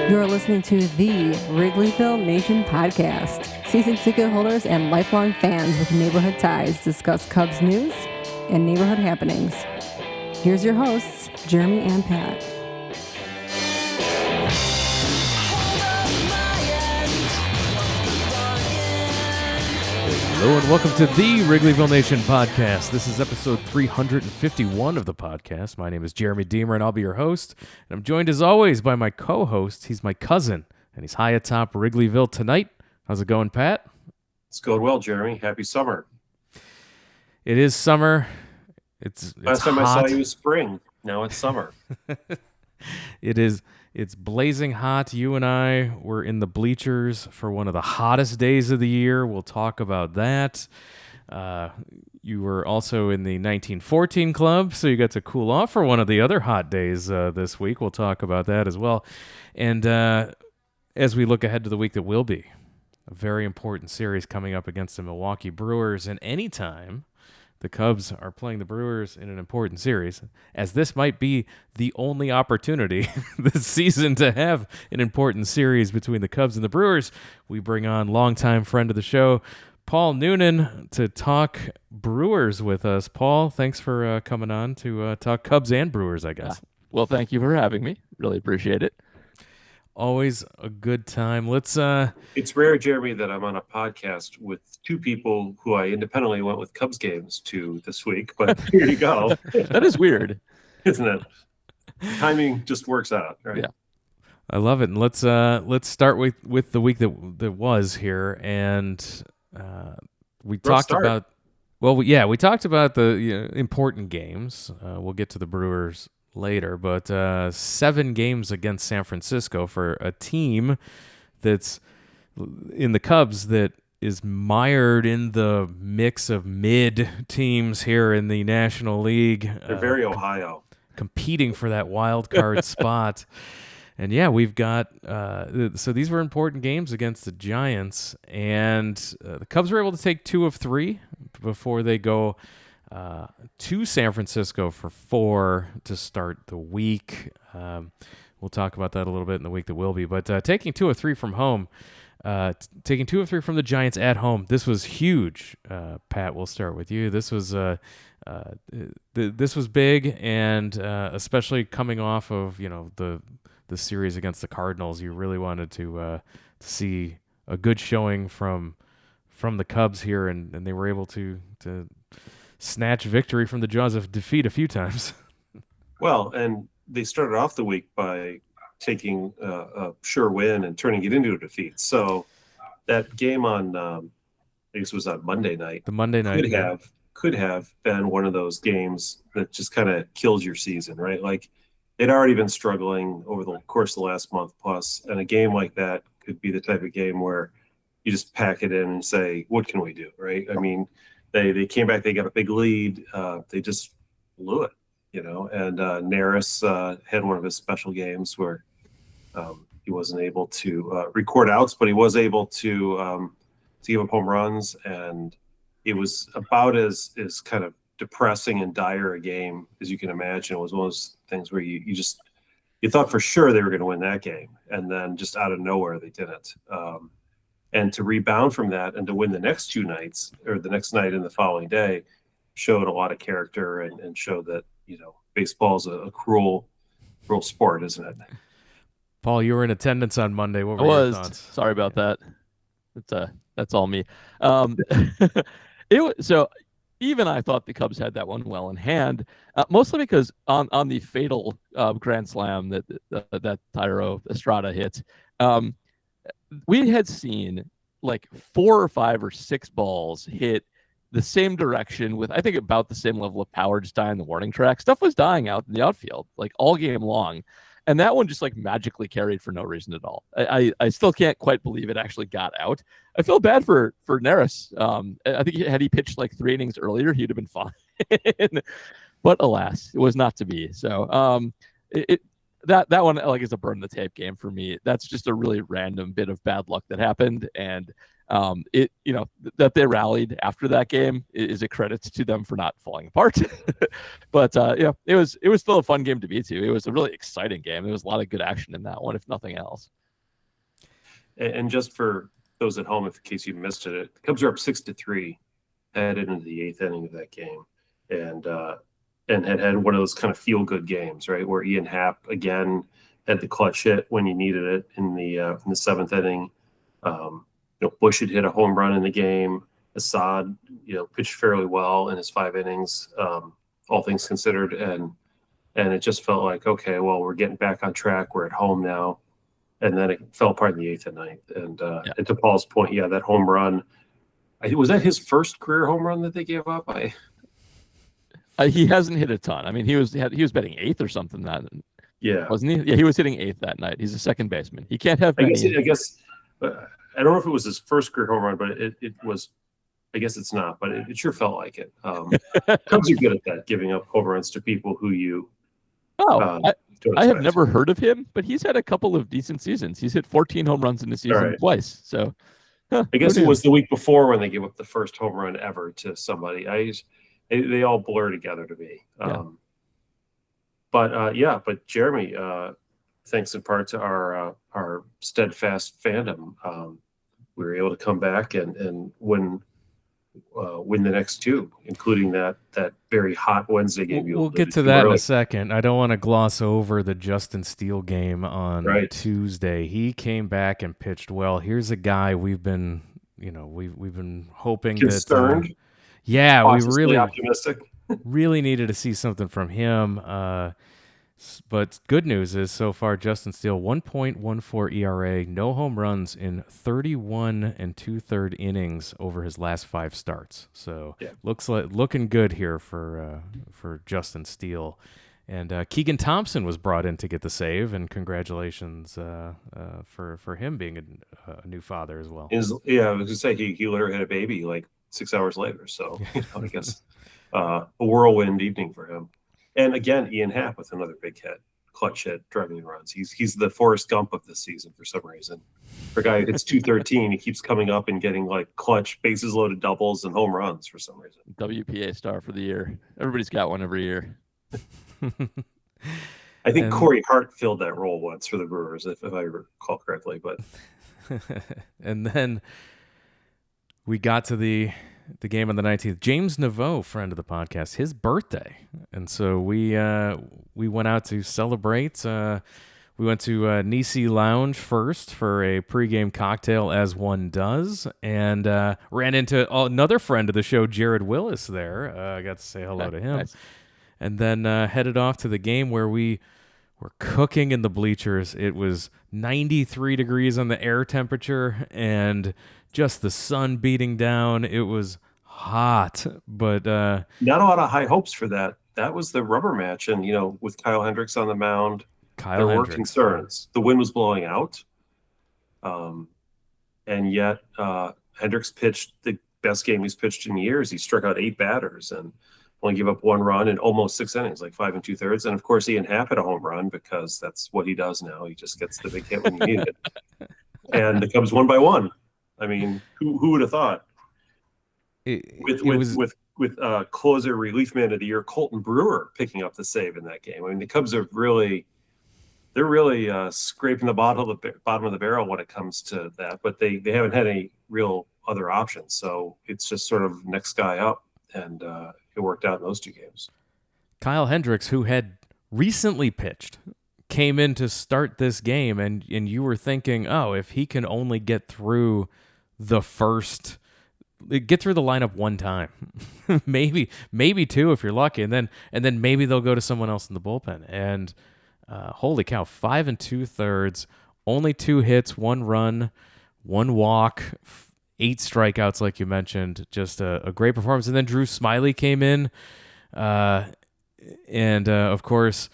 You're listening to the Wrigleyville Nation podcast. Season ticket holders and lifelong fans with neighborhood ties discuss Cubs news and neighborhood happenings. Here's your hosts, Jeremy and Pat. Hello and welcome to the Wrigleyville Nation podcast. This is episode 351 of the podcast. My name is Jeremy Deemer and I'll be your host. And I'm joined as always by my co-host. He's my cousin and he's high atop Wrigleyville tonight. How's it going, Pat? It's going well, Jeremy. Happy summer. It is summer. It's Last time hot. I saw you was spring. Now it's summer. It is. It's blazing hot. You and I were in the bleachers for one of the hottest days of the year. We'll talk about that. You were also in the 1914 club, so you got to cool off for one of the other hot days this week. We'll talk about that as well. And as we look ahead to the week that will be, a very important series coming up against the Milwaukee Brewers. And anytime the Cubs are playing the Brewers in an important series, as this might be the only opportunity this season to have an important series between the Cubs and the Brewers, we bring on longtime friend of the show, Paul Noonan, to talk Brewers with us. Paul, thanks for coming on to talk Cubs and Brewers, I guess. Well, thank you for having me. Really appreciate it. Always a good time. Let's It's rare, Jeremy, that I'm on a podcast with two people who I independently went with Cubs games to this week, but here you go. That is weird. Isn't it? Timing just works out, right? Yeah. I love it. And let's start with the week that was here, and we talked about. Well, we talked about the important games. We'll get to the Brewers later, but 7 games against San Francisco for a team that's in the Cubs that is mired in the mix of mid teams here in the National League. They're very Ohio. Competing for that wild card spot. And yeah, we've got so these were important games against the Giants, and the Cubs were able to take 2 of 3 before they go to San Francisco for 4 to start the week. We'll talk about that a little bit in the week that will be. But taking 2 of 3 from home, taking 2 of 3 from the Giants at home, this was huge. Pat, we'll start with you. This was this was big, and especially coming off of the series against the Cardinals, you really wanted to see a good showing from the Cubs here, and they were able to snatch victory from the jaws of defeat a few times. Well, and they started off the week by taking a sure win and turning it into a defeat. So that game on, I guess it was on Monday night. The Monday night could have been one of those games that just kind of kills your season, right? Like they'd already been struggling over the course of the last month plus, and a game like that could be the type of game where you just pack it in and say, what can we do, right? I mean, they came back, they got a big lead, they just blew it, and Neris had one of his special games where he wasn't able to record outs, but he was able to give up home runs, and it was about as kind of depressing and dire a game as you can imagine. It was one of those things where you thought for sure they were going to win that game, and then just out of nowhere they didn't. And to rebound from that and to win the next 2 nights, or the next night and the following day, showed a lot of character and showed that baseball is a cruel sport, isn't it? Paul, you were in attendance on Monday. What were your thoughts? Sorry about that. That's all me. So even I thought the Cubs had that one well in hand, mostly because on the fatal grand slam that Thairo Estrada hit, we had seen like 4 or 5 or 6 balls hit the same direction with, I think, about the same level of power, just die on the warning track. Stuff was dying out in the outfield like all game long. And that one just like magically carried for no reason at all. I still can't quite believe it actually got out. I feel bad for Neris. I think had he pitched like 3 innings earlier, he'd have been fine. But alas, it was not to be. So that one like is a burn the tape game for me. That's just a really random bit of bad luck that happened, and That they rallied after that game is a credit to them for not falling apart. But it was still a fun game to be to. It was a really exciting game. There was a lot of good action in that one, if nothing else. And just for those at home, in case you missed it, the Cubs are up 6-3, headed into the 8th inning of that game, and had one of those kind of feel good games, right, where Ian Happ again had the clutch hit when you needed it in the 7th inning. Bush had hit a home run in the game. Assad, pitched fairly well in his 5 innings, all things considered, and it just felt like, okay, well, we're getting back on track. We're at home now. And then it fell apart in the 8th and 9th. And to Paul's point, that home run, was that his first career home run that they gave up? He hasn't hit a ton. I mean, he was batting 8th or something wasn't he? Yeah, he was hitting 8th that night. He's a second baseman. He can't have many. I guess I don't know if it was his first career home run, but it was. I guess it's not, but it sure felt like it. Cubs are good at that, giving up home runs to people who you. I have never heard of him, but he's had a couple of decent seasons. He's hit 14 home runs in the season twice. So I guess it was the week before when they gave up the first home run ever to somebody. They all blur together to me. But Jeremy, thanks in part to our steadfast fandom, we were able to come back and win the next 2, including that very hot Wednesday game. We'll get to that in a second. I don't want to gloss over the Justin Steele game on Tuesday. He came back and pitched well. Here's a guy we've been hoping concerned. We really optimistic. really needed to see something from him. But good news is so far Justin Steele 1.14 ERA, no home runs in 31 2/3 innings over his last 5 starts. So looking good here for Justin Steele. And Keegan Thompson was brought in to get the save, and congratulations for him being a new father as well. I was going to say he literally had a baby like 6 hours later. So I guess a whirlwind evening for him. And again, Ian Happ with another big hit, clutch hit, driving runs. He's the Forrest Gump of this season for some reason. For a guy who hits 213, he keeps coming up and getting like clutch, bases loaded doubles and home runs for some reason. WPA star for the year. Everybody's got one every year. I think Corey Hart filled that role once for the Brewers, if I recall correctly. But and then we got to the game on the 19th. James Naveau, friend of the podcast, his birthday. And so we went out to celebrate. We went to Nisi Lounge first for a pregame cocktail, as one does, and ran into another friend of the show, Jared Willis, there. I got to say hello to him. Nice. And then headed off to the game where we were cooking in the bleachers. It was 93 degrees on the air temperature and just the sun beating down. It was hot, but not a lot of high hopes for that. That was the rubber match, and with Kyle Hendricks on the mound, there were concerns. The wind was blowing out, and yet Hendricks pitched the best game he's pitched in years. He struck out 8 batters and only gave up 1 run in almost 6 innings, like 5 2/3. And of course, Ian Happ had a home run because that's what he does now. He just gets the big hit when you need it. And the Cubs won by 1. I mean, who would have thought? With closer relief man of the year Colton Brewer picking up the save in that game. I mean, the Cubs are really scraping the bottom of the barrel when it comes to that, but they haven't had any real other options. So it's just sort of next guy up, and it worked out in those 2 games. Kyle Hendricks, who had recently pitched, came in to start this game, and you were thinking, oh, if he can only get through the lineup one time, maybe 2 if you're lucky, and then maybe they'll go to someone else in the bullpen. And holy cow, 5 2/3, only 2 hits, 1 run, 1 walk, 8 strikeouts, like you mentioned. Just a great performance. And then Drew Smiley came in, and of course,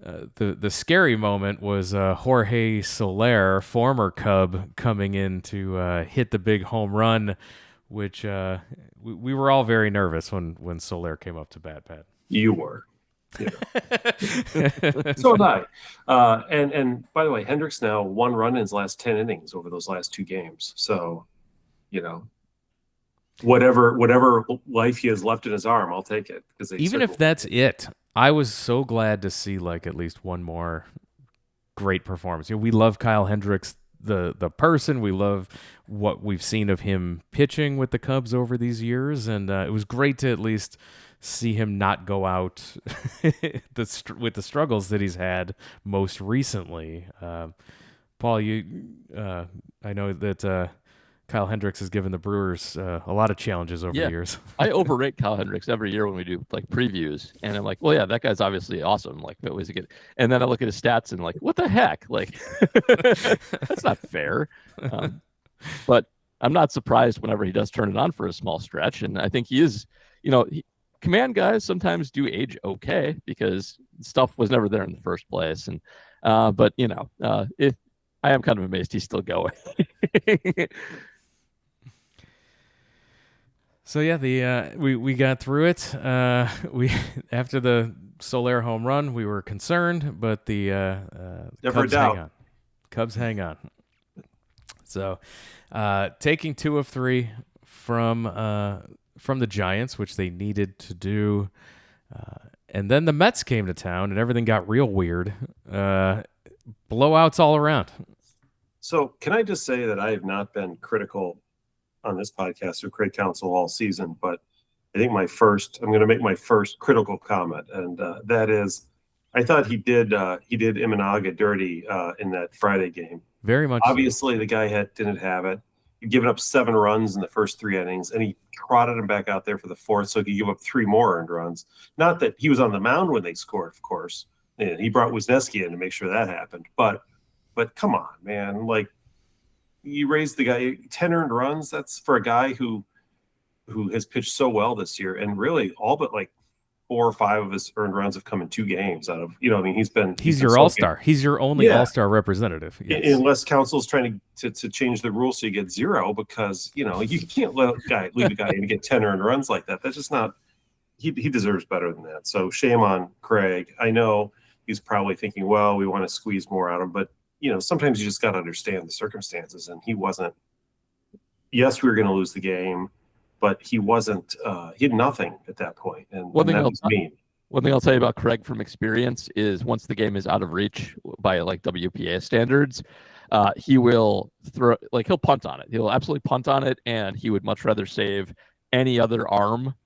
the scary moment was Jorge Soler, former Cub, coming in to hit the big home run, which we were all very nervous when Soler came up to bat, Pat. You were. Yeah. So did I. And by the way, Hendricks now 1 run in his last 10 innings over those last 2 games. So whatever life he has left in his arm, I'll take it. Because even if that's it, I was so glad to see like at least one more great performance. We love Kyle Hendricks, the person. We love what we've seen of him pitching with the Cubs over these years, and it was great to at least see him not go out with the struggles that he's had most recently. Paul, I know that Kyle Hendricks has given the Brewers a lot of challenges over the years. I overrate Kyle Hendricks every year when we do like previews, and I'm like, well, yeah, that guy's obviously awesome. Like, that was a good. And then I look at his stats and like, what the heck? Like, that's not fair. But I'm not surprised whenever he does turn it on for a small stretch, and I think he is. Command guys sometimes do age okay because stuff was never there in the first place, and but I am kind of amazed he's still going. So yeah, we got through it. We after the Soler home run, we were concerned, but the Cubs hang on. Cubs hang on. So taking 2 of 3 from the Giants, which they needed to do, and then the Mets came to town, and everything got real weird. Blowouts all around. So can I just say that I have not been critical on this podcast or Craig Counsell all season, but I think I'm going to make my first critical comment, and that is, I thought he did Imanaga dirty in that Friday game. Very much. Obviously, the guy didn't have it. He'd given up 7 runs in the first 3 innings, and he trotted him back out there for the 4th, so he could give up 3 more earned runs. Not that he was on the mound when they scored, of course. And he brought Wisniewski in to make sure that happened. But come on, man. Like, you raised the guy 10 earned runs. That's for a guy who has pitched so well this year, and really all but like 4 or 5 of his earned runs have come in 2 games out of, he's your all-star. He's your only all-star representative. Yes. Unless Counsell's trying to change the rule so you get 0, because, you can't leave a guy and get 10 earned runs like that. That's just not, he deserves better than that. So shame on Craig. I know he's probably thinking, well, we want to squeeze more out of him, but sometimes you just got to understand the circumstances, and he wasn't. Yes, we were going to lose the game, but he wasn't. He had nothing at that point, and that was mean. One thing I'll tell you about Craig from experience is once the game is out of reach by like WPA standards, he will he'll punt on it. He'll absolutely punt on it, and he would much rather save any other arm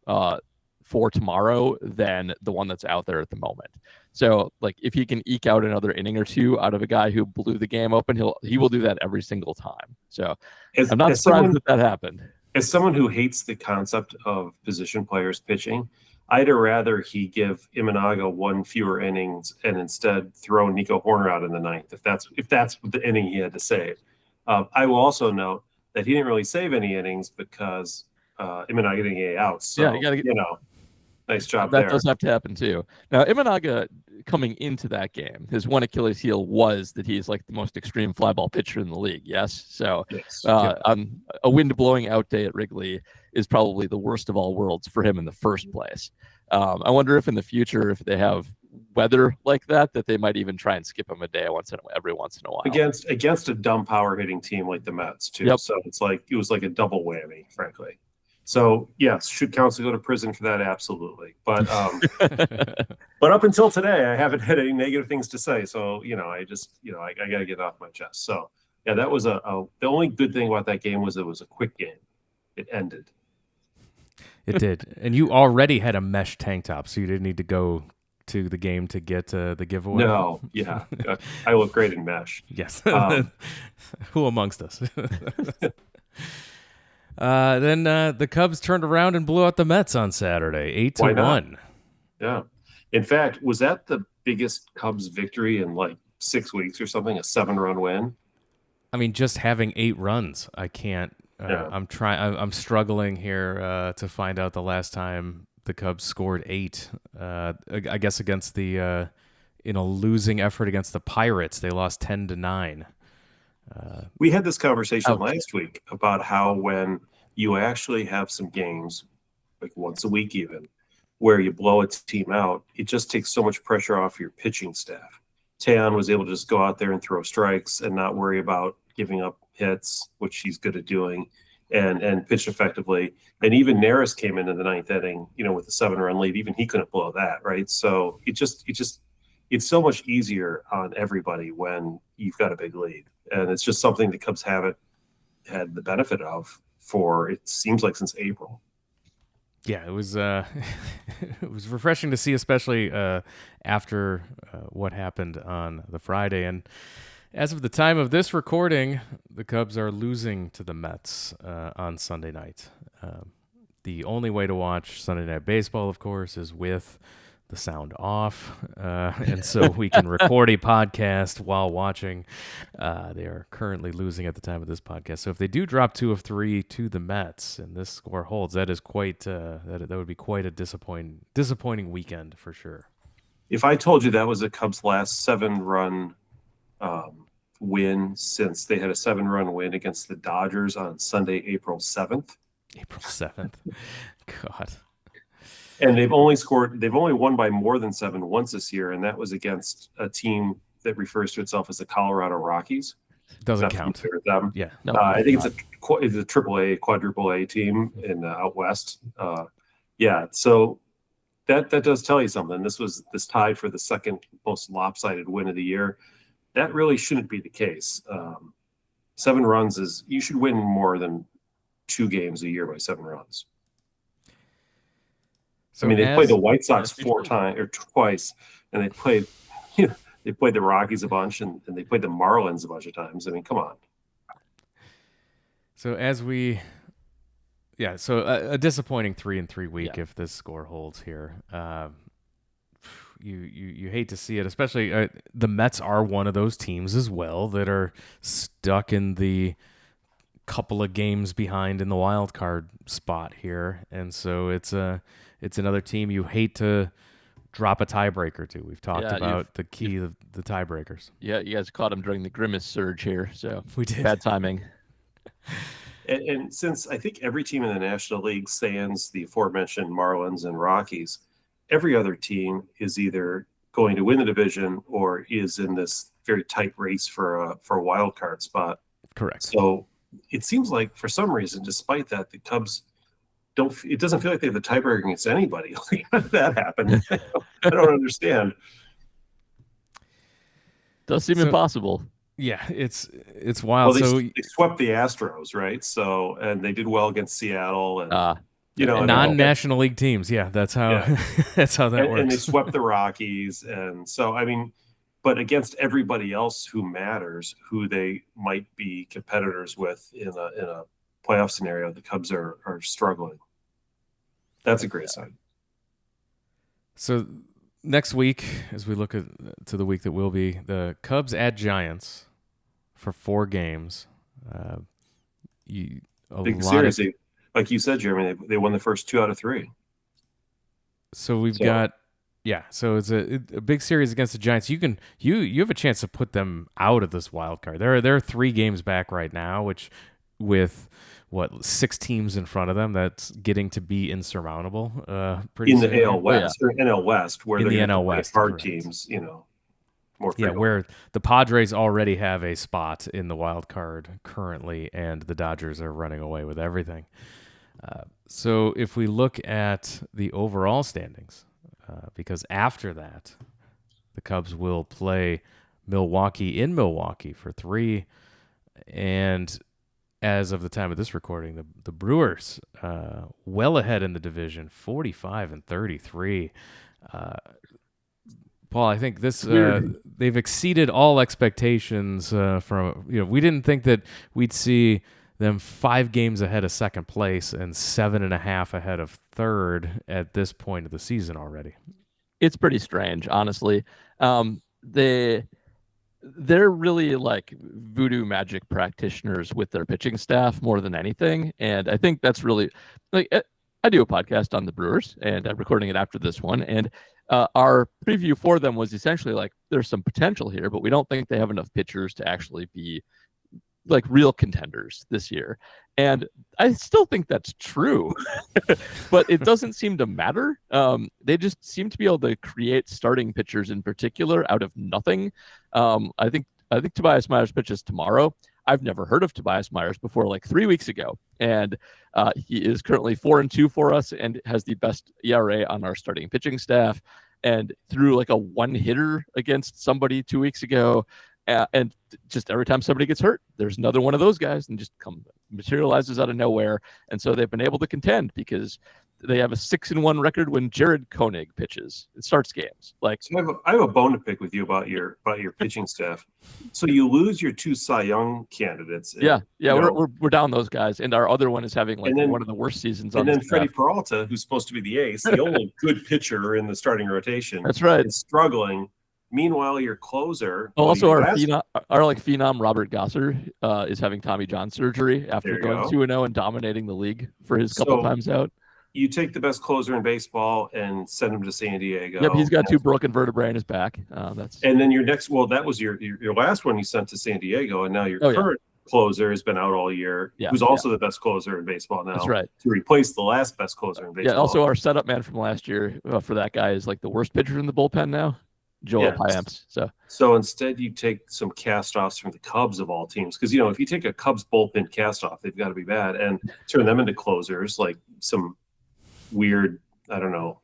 for tomorrow than the one that's out there at the moment. So, like, if he can eke out another inning or 2 out of a guy who blew the game open, he will do that every single time. So, I'm not surprised that happened. As someone who hates the concept of position players pitching, I'd rather he give Imanaga 1 fewer innings and instead throw Nico Horner out in the 9th, if that's the inning he had to save. I will also note that he didn't really save any innings because Imanaga didn't get outs. So, yeah, you got to get nice job there. That does have to happen too. Now, Imanaga coming into that game, his one Achilles heel was that he's like the most extreme fly ball pitcher in the league. Yes. So on a wind blowing out day at Wrigley is probably the worst of all worlds for him in the first place. I wonder if in the future, if they have weather like that they might even try and skip him a day every once in a while against a dumb power hitting team like the Mets too. Yep. So it was like a double whammy, frankly. So yes, should Counsell go to prison for that? Absolutely. But but up until today, I haven't had any negative things to say. So I just I got to get it off my chest. So yeah, that was the only good thing about that game was it was a quick game. It ended. It did, and you already had a mesh tank top, so you didn't need to go to the game to get the giveaway. No, yeah, I look great in mesh. Yes, who amongst us? Then the Cubs turned around and blew out the Mets on Saturday, 8-1. Yeah. In fact, was that the biggest Cubs victory in like 6 weeks or something? A 7-run win? I mean, just having 8 runs, I can't. I'm struggling here to find out the last time the Cubs scored 8. I guess against the in a losing effort against the Pirates, they lost 10-9. We had this conversation last week about how when you actually have some games, like once a week even, where you blow a team out, it just takes so much pressure off your pitching staff. Taillon was able to just go out there and throw strikes and not worry about giving up hits, which he's good at doing. and pitched effectively. And even Neris came in the ninth inning, with the 7-run lead. Even he couldn't blow that, right? So it's so much easier on everybody when you've got a big lead, and it's just something the Cubs haven't had the benefit of for, it seems like, since April. Yeah, it was it was refreshing to see, especially after what happened on the Friday. And as of the time of this recording, the Cubs are losing to the Mets on Sunday night. The only way to watch Sunday Night Baseball, of course, is with the sound off, and so we can record a podcast while watching. They are currently losing at the time of this podcast. So if they do drop 2 of 3 to the Mets and this score holds, that is quite that would be quite a disappointing weekend for sure. If I told you that was the Cubs' last 7-run win since they had a 7-run win against the Dodgers on Sunday, April 7th. April 7th. God. And they've only won by more than 7 once this year, and that was against a team that refers to itself as the Colorado Rockies. Doesn't count. Them. Yeah. No, I think it's a triple-A, quadruple A team in out west. So that does tell you something. This tied for the second most lopsided win of the year. That really shouldn't be the case. 7 runs you should win more than 2 games a year by 7 runs. So, they played the White Sox 4 times or twice, and they played the Rockies a bunch, and they played the Marlins a bunch of times. I mean, come on. So a disappointing 3-3 week if this score holds here. You hate to see it, especially the Mets are one of those teams as well that are stuck in the couple of games behind in the wild card spot here, and so it's another team you hate to drop a tiebreaker to. We've talked about the key of the tiebreakers. Yeah, you guys caught him during the grimace surge here, so we did. Bad timing. And since I think every team in the National League, sans the aforementioned Marlins and Rockies, every other team is either going to win the division or is in this very tight race for a wild card spot. Correct. So it seems like for some reason, despite that, the Cubs it doesn't feel like they have the tiebreaker against anybody. How did that happen? I don't understand. Does seem impossible. Yeah, it's wild. Well, they swept the Astros, right? So, and they did well against Seattle, and non-National League teams. Yeah, that's how that's how that works. And they swept the Rockies, and so but against everybody else who matters, who they might be competitors with in a playoff scenario, the Cubs are struggling. That's a great sign. So next week, as we look to the week that will be, the Cubs at Giants for 4 games. Big series. Like you said, Jeremy, they won the first 2 out of 3. So we've got. Yeah, so it's a big series against the Giants. You have a chance to put them out of this wild card. They're 3 games back right now, which with 6 teams in front of them, that's getting to be insurmountable. Pretty in soon. The AL West or NL West, where in they're the NL West, hard correct. Teams, more frequently. Yeah, where the Padres already have a spot in the wild card currently, and the Dodgers are running away with everything. So if we look at the overall standings. Because after that, the Cubs will play Milwaukee in Milwaukee for 3. And as of the time of this recording, the Brewers well ahead in the division, 45-33. Paul, I think this they've exceeded all expectations from we didn't think that we'd see them 5 games ahead of second place and 7.5 ahead of third at this point of the season already. It's pretty strange, honestly. They're really like voodoo magic practitioners with their pitching staff more than anything. And I think that's really like, I do a podcast on the Brewers, and I'm recording it after this one. And our preview for them was essentially like, there's some potential here, but we don't think they have enough pitchers to actually be like real contenders this year. And I still think that's true, but it doesn't seem to matter. They just seem to be able to create starting pitchers in particular out of nothing. I think Tobias Myers pitches tomorrow. I've never heard of Tobias Myers before, like 3 weeks ago. And he is currently 4-2 for us and has the best ERA on our starting pitching staff, and threw like a one hitter against somebody 2 weeks ago. And just every time somebody gets hurt, there's another one of those guys and just materializes out of nowhere. And so they've been able to contend because they have a 6-1 record when Jared Koenig pitches. It starts games. Like, so I have a bone to pick with you about your pitching staff. So you lose your 2 Cy Young candidates. We're down those guys, and our other one is having one of the worst seasons. And then Freddie Peralta, who's supposed to be the ace, the only good pitcher in the starting rotation. That's right. Is struggling. Meanwhile, your closer. Also, our phenom Robert Gosser is having Tommy John surgery after going 2-0 and dominating the league for his couple times out. You take the best closer in baseball and send him to San Diego. Yep, he's got 2 broken vertebrae in his back. And then your next, that was your last one you sent to San Diego, and now your current closer has been out all year, who's also the best closer in baseball now. That's right. To replace the last best closer in baseball. Yeah, also our setup man from last year for that guy is like the worst pitcher in the bullpen now, Joel Payamps. So instead you take some cast-offs from the Cubs of all teams, because, if you take a Cubs bullpen cast-off, they've got to be bad, and turn them into closers, like some weird, I don't know,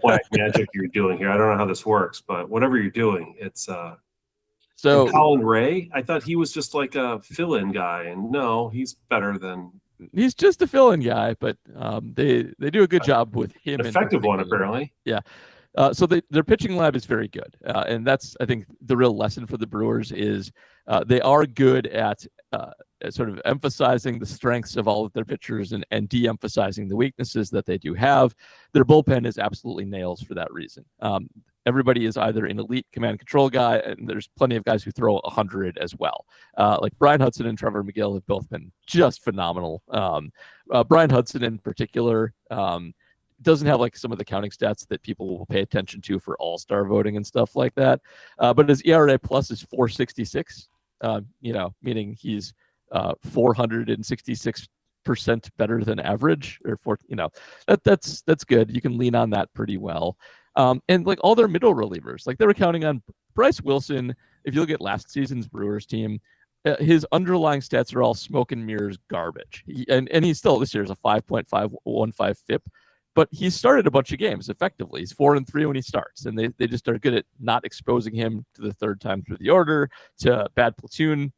black magic you're doing here. I don't know how this works, but whatever you're doing, it's so Colin Ray, I thought he was just like a fill-in guy, and no, he's better than. He's just a fill-in guy, but they do a good job with him. Effective one, apparently. Yeah. So their pitching lab is very good, and that's, I think, the real lesson for the Brewers is they are good at sort of emphasizing the strengths of all of their pitchers and de-emphasizing the weaknesses that they do have. Their bullpen is absolutely nails for that reason. Everybody is either an elite command control guy, and there's plenty of guys who throw 100 as well. Like Brian Hudson and Trevor McGill have both been just phenomenal. Brian Hudson in particular doesn't have like some of the counting stats that people will pay attention to for all-star voting and stuff like that. But his ERA plus is 4.66, meaning he's 466% better than average, or that's good. You can lean on that pretty well. And like all their middle relievers, like they were counting on Bryce Wilson. If you look at last season's Brewers team, his underlying stats are all smoke and mirrors garbage. And he's still, this year is a 5.515 FIP, but he started a bunch of games effectively. He's 4-3 when he starts, and they just are good at not exposing him to the third time through the order, to bad platoon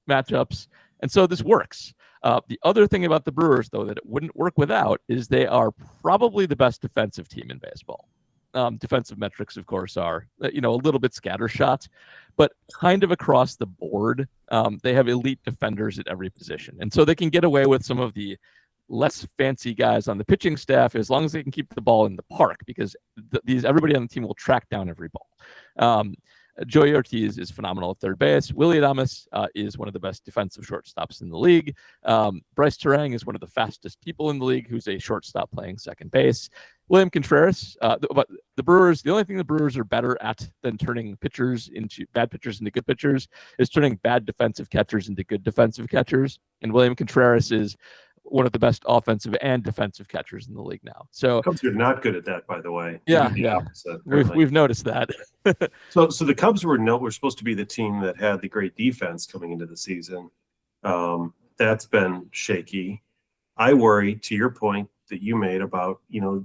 matchups. And so this works. The other thing about the Brewers, though, that it wouldn't work without is they are probably the best defensive team in baseball. Defensive metrics, of course, are a little bit scattershot, but kind of across the board, they have elite defenders at every position. And so they can get away with some of the less fancy guys on the pitching staff as long as they can keep the ball in the park, because everybody on the team will track down every ball. Joey Ortiz is phenomenal at third base. Willie Adames is one of the best defensive shortstops in the league. Bryce Terang is one of the fastest people in the league, who's a shortstop playing second base. William Contreras, but the Brewers, the only thing the Brewers are better at than turning bad pitchers into good pitchers is turning bad defensive catchers into good defensive catchers. And William Contreras is one of the best offensive and defensive catchers in the league now. So Cubs are not good at that, by the way. Yeah. We've noticed that. So the Cubs were supposed to be the team that had the great defense coming into the season. That's been shaky. I worry, to your point that you made about,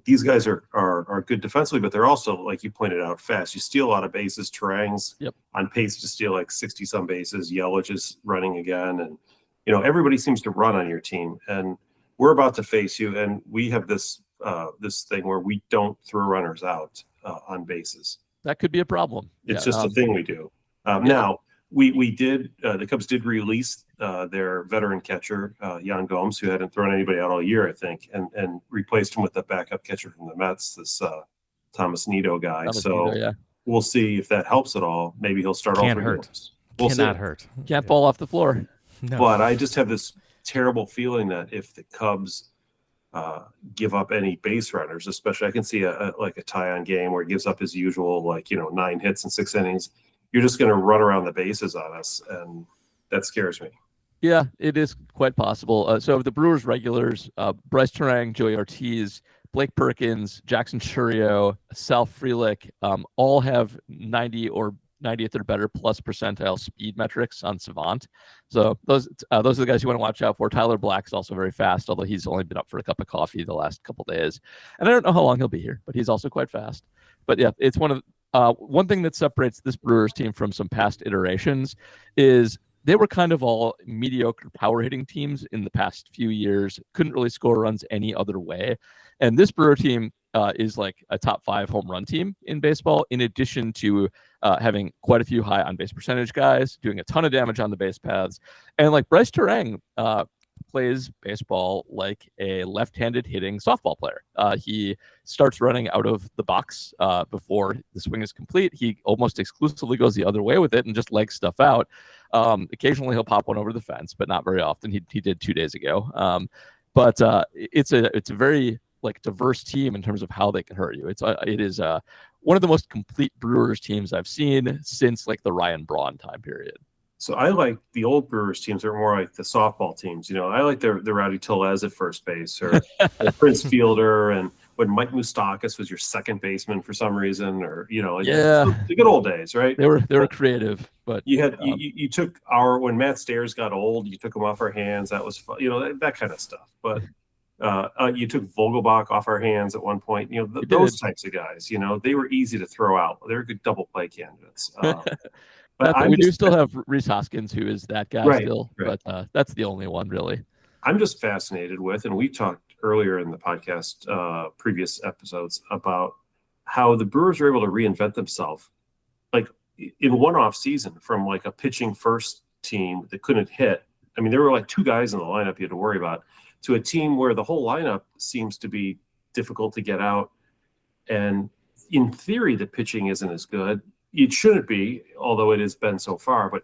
these guys are good defensively, but they're also, like you pointed out, fast. You steal a lot of bases. Terang's on pace to steal like 60 some bases. Yelich is running again, and everybody seems to run on your team, and we're about to face you. And we have this thing where we don't throw runners out on bases. That could be a problem. It's just a thing we do. Now we did, the Cubs did release their veteran catcher, Yan Gomes, who hadn't thrown anybody out all year, I think, and replaced him with the backup catcher from the Mets, this Thomas Nido guy. We'll see if that helps at all. Maybe he'll start all 3 games. Cannot hurt. Can't fall off the floor. No. But I just have this terrible feeling that if the Cubs give up any base runners, especially, I can see a tie-on game where he gives up his usual 9 hits in 6 innings. You're just going to run around the bases on us, and that scares me. Yeah, it is quite possible. So the Brewers regulars, Bryce Terang, Joey Ortiz, Blake Perkins, Jackson Churio, Sal Frelick, all have 90 or 90th or better plus percentile speed metrics on Savant. So those are the guys you want to watch out for. Tyler Black's also very fast, although he's only been up for a cup of coffee the last couple days. And I don't know how long he'll be here, but he's also quite fast. But yeah, it's one thing that separates this Brewers team from some past iterations is they were kind of all mediocre power hitting teams in the past few years, couldn't really score runs any other way. And this Brewer team is like a top 5 home run team in baseball, in addition to having quite a few high on base percentage guys, doing a ton of damage on the base paths. And like Bryce Terang plays baseball like a left-handed hitting softball player. He starts running out of the box before the swing is complete. He almost exclusively goes the other way with it and just legs stuff out. Occasionally he'll pop one over the fence, but not very often. He did 2 days ago. But it's a very like diverse team in terms of how they can hurt you. It is one of the most complete Brewers teams I've seen since like the Ryan Braun time period. So I like the old Brewers teams are more like the softball teams. I like the Rowdy Tellez at first base, or Prince Fielder, and when Mike Moustakas was your second baseman for some reason, or the good old days, right? They were creative, but you took when Matt Stairs got old, you took him off our hands. That was fun, that kind of stuff. But you took Vogelbach off our hands at one point. Those types of guys. They were easy to throw out. They were good double play candidates. But we do still have Rhys Hoskins, who is that guy still, right. But that's the only one really. I'm just fascinated with, and we talked earlier in the podcast, previous episodes, about how the Brewers are able to reinvent themselves, like in one off season, from like a pitching first team that couldn't hit. I mean, there were like 2 guys in the lineup you had to worry about, to a team where the whole lineup seems to be difficult to get out. And in theory, the pitching isn't as good. It shouldn't be, although it has been so far. But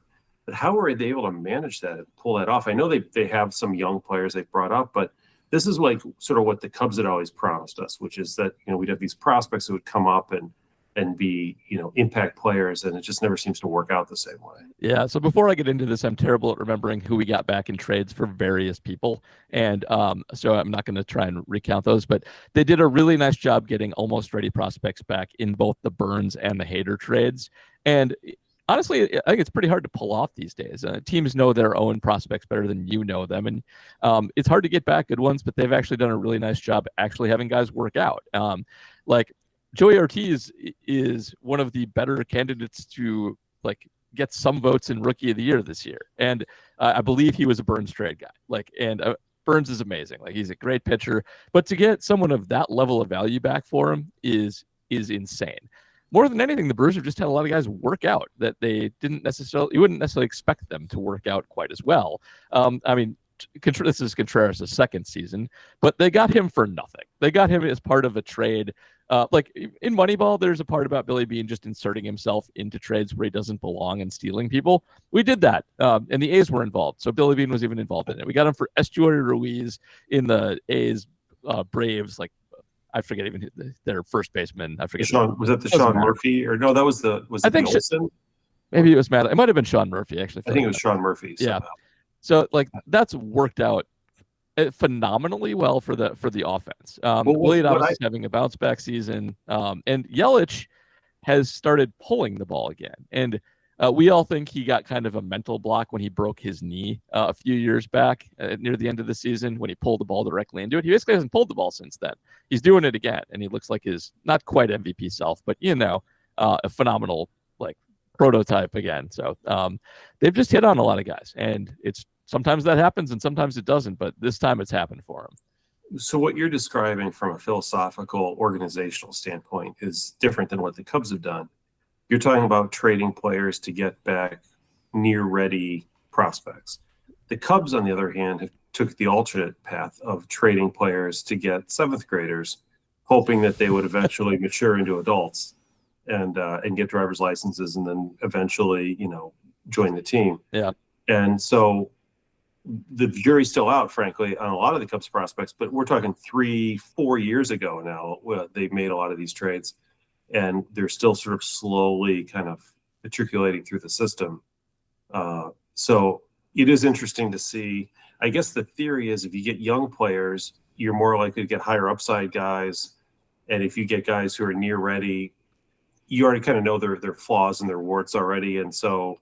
how are they able to manage that and pull that off? I know they have some young players they've brought up, but this is like sort of what the Cubs had always promised us, which is that we'd have these prospects that would come up and be impact players, and it just never seems to work out the same way. Yeah. So before I get into this, I'm terrible at remembering who we got back in trades for various people, and so I'm not going to try and recount those. But they did a really nice job getting almost ready prospects back in both the Burns and the Hader trades. And honestly, I think it's pretty hard to pull off these days. Teams know their own prospects better than you know them, and it's hard to get back good ones. But they've actually done a really nice job actually having guys work out. Like Joey Ortiz is one of the better candidates to like get some votes in Rookie of the Year this year, and I believe he was a Burns trade guy. Burns is amazing. Like, he's a great pitcher, but to get someone of that level of value back for him is insane. More than anything, the Brewers have just had a lot of guys work out that you wouldn't necessarily expect them to work out quite as well. I mean, this is Contreras' second season, but they got him for nothing. They got him as part of a trade. Like in Moneyball, there's a part about Billy Beane just inserting himself into trades where he doesn't belong and stealing people. We did that, and the A's were involved, so Billy Beane was even involved in it. We got him for Estuary Ruiz in the A's Braves. Like, I forget even their first baseman. I forget. Was that the Sean Murphy, or no? That was the Olsen? Maybe it was Matt. It might have been Sean Murphy, actually. I think it was Sean Murphy. Yeah. So like that's worked out phenomenally well for the offense. William is having a bounce back season, and Yelich has started pulling the ball again. And we all think he got kind of a mental block when he broke his knee a few years back near the end of the season when he pulled the ball directly into it. He basically hasn't pulled the ball since then. He's doing it again, and he looks like his not quite MVP self, but a phenomenal like prototype again. So they've just hit on a lot of guys, and it's sometimes that happens and sometimes it doesn't, but this time it's happened for him. So what you're describing from a philosophical organizational standpoint is different than what the Cubs have done. You're talking about trading players to get back near ready prospects. The Cubs, on the other hand, have took the alternate path of trading players to get 7th graders, hoping that they would eventually mature into adults and get driver's licenses, and then eventually, join the team. Yeah. And so the jury's still out, frankly, on a lot of the Cubs prospects, but we're talking 3-4 years ago now. They've made a lot of these trades, and they're still sort of slowly kind of matriculating through the system. So it is interesting to see. I guess the theory is if you get young players, you're more likely to get higher upside guys. And if you get guys who are near ready, you already kind of know their flaws and their warts already, and so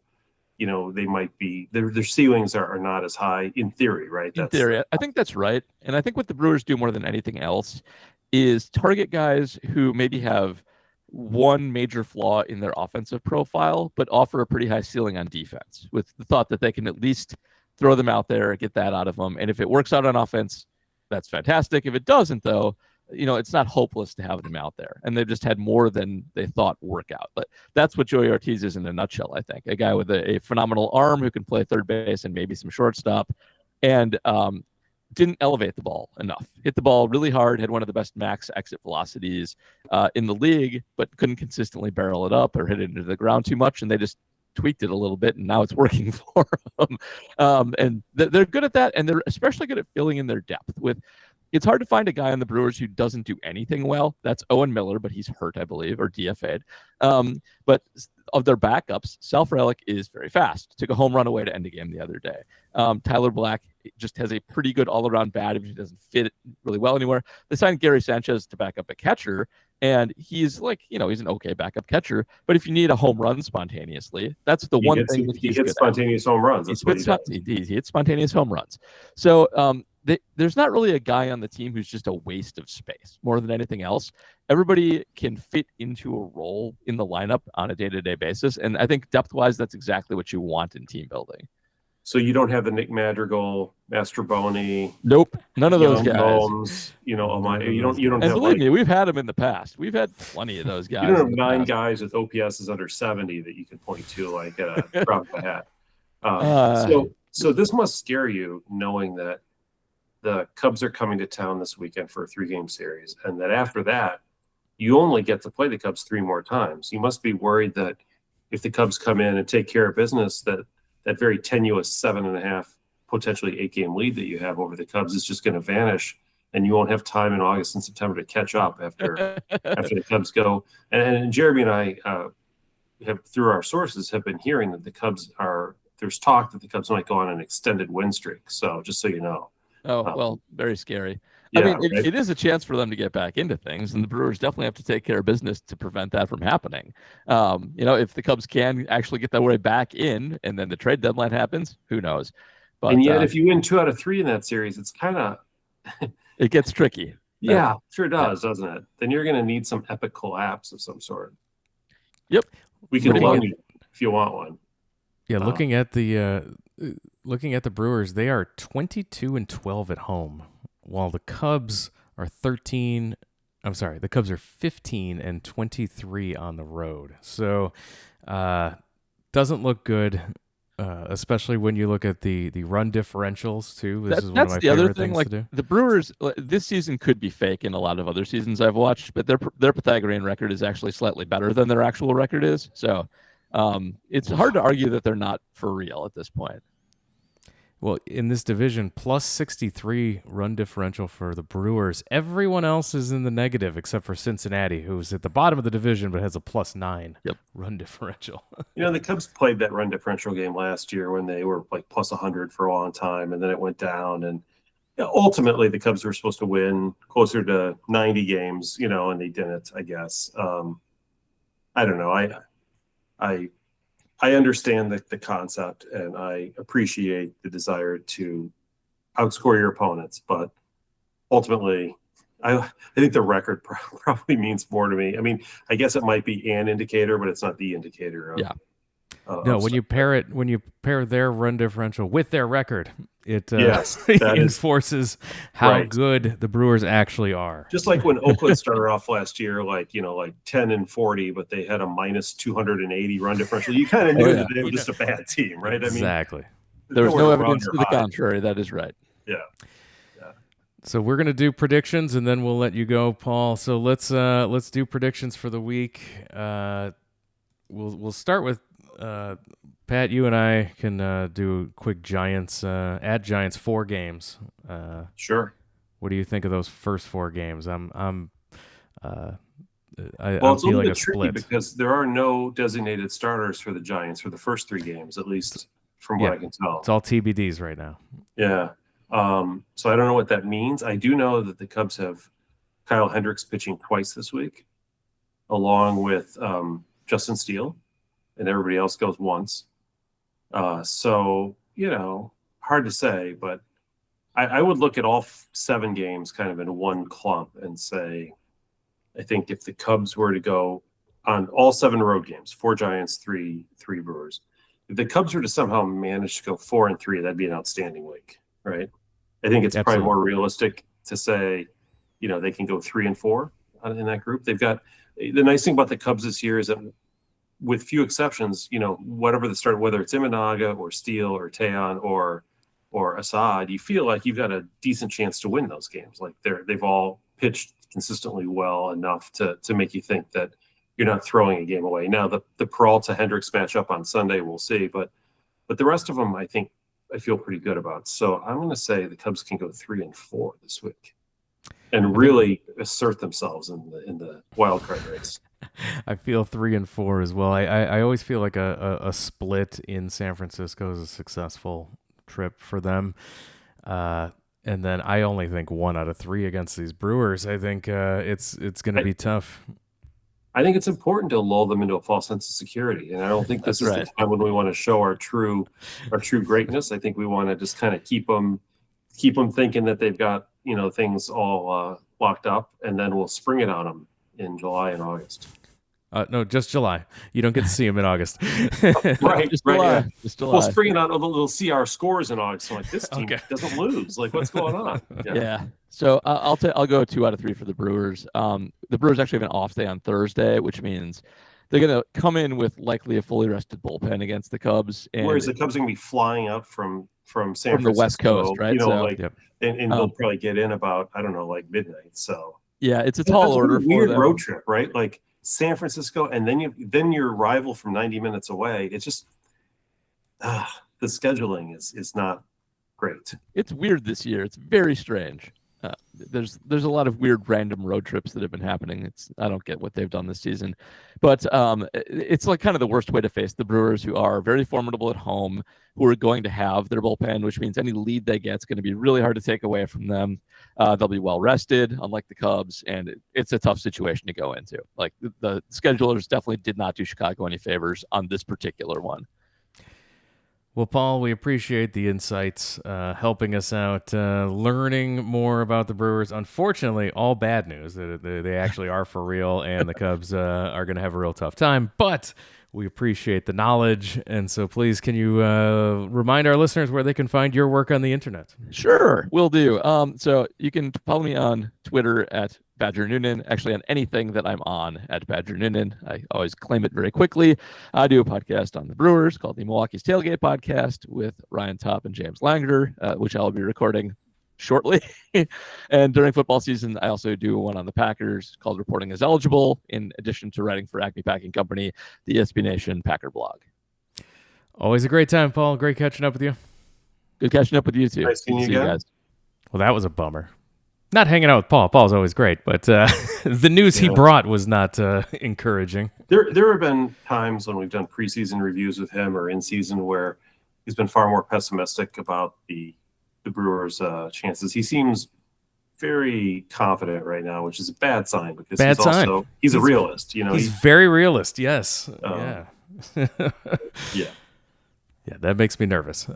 they might be their ceilings are not as high in theory, right? In theory, I think that's right, and I think what the Brewers do more than anything else is target guys who maybe have one major flaw in their offensive profile, but offer a pretty high ceiling on defense, with the thought that they can at least throw them out there, get that out of them, and if it works out on offense, that's fantastic. If it doesn't, though, it's not hopeless to have them out there, and they've just had more than they thought work out. But that's what Joey Ortiz is in a nutshell, I think. A guy with a phenomenal arm who can play third base and maybe some shortstop, and didn't elevate the ball enough. Hit the ball really hard, had one of the best max exit velocities in the league, but couldn't consistently barrel it up or hit it into the ground too much, and they just tweaked it a little bit, and now it's working for them. And they're good at that, and they're especially good at filling in their depth. It's hard to find a guy on the Brewers who doesn't do anything well. That's Owen Miller, but he's hurt, I believe, or DFA'd. But of their backups, Sal Frelick is very fast. Took a home run away to end a game the other day. Tyler Black just has a pretty good all-around bat, if he doesn't fit it really well anywhere. They signed Gary Sanchez to back up a catcher, and he's he's an okay backup catcher. But if you need a home run spontaneously, that's the one thing that he's good at. He hits spontaneous home runs. That's what he does. He hits spontaneous home runs. So there's not really a guy on the team who's just a waste of space more than anything else. Everybody can fit into a role in the lineup on a day-to-day basis. And I think depth-wise, that's exactly what you want in team building. So you don't have the Nick Madrigal, Mastroboni. Nope. None of those guys. Bones, you don't and have, believe me, we've had them in the past. We've had plenty of those guys. You don't have 9 guys with OPSs under 70 that you can point to like a drop of a hat. So this must scare you, knowing that the Cubs are coming to town this weekend for a 3-game series, and that after that, you only get to play the Cubs 3 more times. You must be worried that if the Cubs come in and take care of business, that very tenuous 7.5, potentially 8-game lead that you have over the Cubs is just going to vanish, and you won't have time in August and September to catch up after the Cubs go. And Jeremy and I have, through our sources, have been hearing that the Cubs there's talk that the Cubs might go on an extended win streak. So just so you know. Oh, well, very scary. Yeah, I mean, it is a chance for them to get back into things, and the Brewers definitely have to take care of business to prevent that from happening. If the Cubs can actually get their way back in, and then the trade deadline happens, who knows? But, and yet, if you win 2 out of 3 in that series, it's kind of it gets tricky. Yeah, sure does, doesn't it? Then you're going to need some epic collapse of some sort. Yep, we can loan you if you want one. Yeah, looking at the Brewers, they are 22-12 at home, while the Cubs are 15 and 23 on the road. So, doesn't look good, especially when you look at the run differentials too. This is one of my favorite things to do. The Brewers this season could be fake in a lot of other seasons I've watched, but their Pythagorean record is actually slightly better than their actual record is. So, it's hard to argue that they're not for real at this point. Well, in this division, plus 63 run differential for the Brewers. Everyone else is in the negative except for Cincinnati, who's at the bottom of the division but has a plus 9 run differential. The Cubs played that run differential game last year when they were like plus 100 for a long time, and then it went down. And ultimately, the Cubs were supposed to win closer to 90 games, and they didn't, I guess. I don't know. I understand the concept, and I appreciate the desire to outscore your opponents, but ultimately, I think the record probably means more to me. I mean, I guess it might be an indicator, but it's not the indicator. When you pair their run differential with their record, it enforces how good the Brewers actually are. Just like when Oakland started off last year, like 10-40, but they had a minus 280 run differential. You kind of knew that they were just a bad team, right? Exactly. There was no evidence to the contrary. That is right. Yeah. So we're gonna do predictions, and then we'll let you go, Paul. So let's do predictions for the week. We'll start with. Pat, you and I can do quick Giants at Giants 4 games. Sure. What do you think of those first 4 games? I'm it's a little bit tricky because there are no designated starters for the Giants for the first 3 games, at least from what I can tell. It's all TBDs right now. Yeah. So I don't know what that means. I do know that the Cubs have Kyle Hendricks pitching twice this week. along with Justin Steele, and everybody else goes once. So, hard to say, but I would look at all 7 games kind of in one clump and say, I think if the Cubs were to go on all 7 road games, 4 Giants, 3 Brewers, if the Cubs were to somehow manage to go 4-3, that'd be an outstanding week, right? I think it's probably more realistic to say, they can go 3-4 in that group. They've got the nice thing about the Cubs this year is that, with few exceptions, whatever the start, whether it's Imanaga or Steele or Teon or Assad, you feel like you've got a decent chance to win those games. Like they've all pitched consistently well enough to make you think that you're not throwing a game away. Now the Peralta Hendricks matchup on Sunday, we'll see, but the rest of them, I feel pretty good about. So I'm going to say the Cubs can go 3-4 this week and really assert themselves in the wild card race. I feel 3-4 as well. I always feel like a split in San Francisco is a successful trip for them. And then I only think 1 out of 3 against these Brewers. I think it's going to be tough. I think it's important to lull them into a false sense of security, and I don't think this is the time when we want to show our true greatness. I think we want to just kind of keep them thinking that they've got things all locked up, and then we'll spring it on them in July and August. No, just July. You don't get to see them in August. Right, just right. July. Yeah. Just July. We'll spring it on. They'll see our scores in August. So this team doesn't lose. Like, what's going on? Yeah. So I'll go 2 out of 3 for the Brewers. The Brewers actually have an off day on Thursday, which means they're going to come in with likely a fully rested bullpen against the Cubs. Whereas the Cubs are going to be flying out from San Francisco, the West Coast, right? And they'll probably get in about midnight. So yeah, it's a tall order. Weird road trip, right? Like San Francisco, and then your rival from 90 minutes away. It's just the scheduling is not great. It's weird this year. It's very strange. There's a lot of weird random road trips that have been happening. I don't get what they've done this season, but it's like kind of the worst way to face the Brewers, who are very formidable at home, who are going to have their bullpen, which means any lead they get is going to be really hard to take away from them. They'll be well rested, unlike the Cubs, and it's a tough situation to go into. Like the schedulers definitely did not do Chicago any favors on this particular one. Well, Paul, we appreciate the insights, helping us out, learning more about the Brewers. Unfortunately, all bad news. They actually are for real, and the Cubs are going to have a real tough time. But we appreciate the knowledge, and so please, can you remind our listeners where they can find your work on the internet? Sure, will do. So you can follow me on Twitter at Badger Noonan, actually on anything that I'm on at Badger Noonan. I always claim it very quickly. I do a podcast on the Brewers called the Milwaukee's Tailgate Podcast with Ryan Topp and James Langer, which I'll be recording shortly. And during football season, I also do one on the Packers called Reporting as Eligible, in addition to writing for Acme Packing Company, the SB Nation Packer blog. Always a great time, Paul. Great catching up with you. Good catching up with you, too. Nice seeing you guys. Well, that was a bummer. Not hanging out with Paul. Paul's always great, but the news he brought was not encouraging. There have been times when we've done preseason reviews with him or in season where he's been far more pessimistic about the Brewers' chances. He seems very confident right now, which is a bad sign because he's a realist. He's very realist. Yes. Yeah. Yeah, that makes me nervous.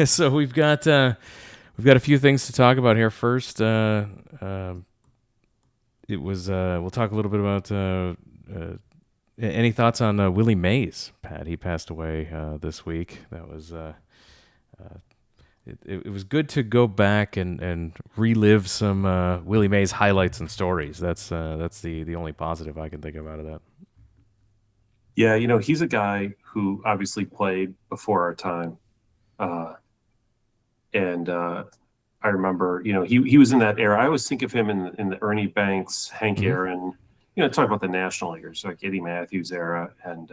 So we've got a few things to talk about here. First, we'll talk a little bit about any thoughts on Willie Mays, Pat. He passed away this week. That was it was good to go back and relive some Willie Mays highlights and stories. That's the only positive I can think of out of that. Yeah, he's a guy who obviously played before our time. And I remember, he was in that era. I always think of him in the Ernie Banks, Hank Aaron, talk about the National Leaguers, like Eddie Matthews era, and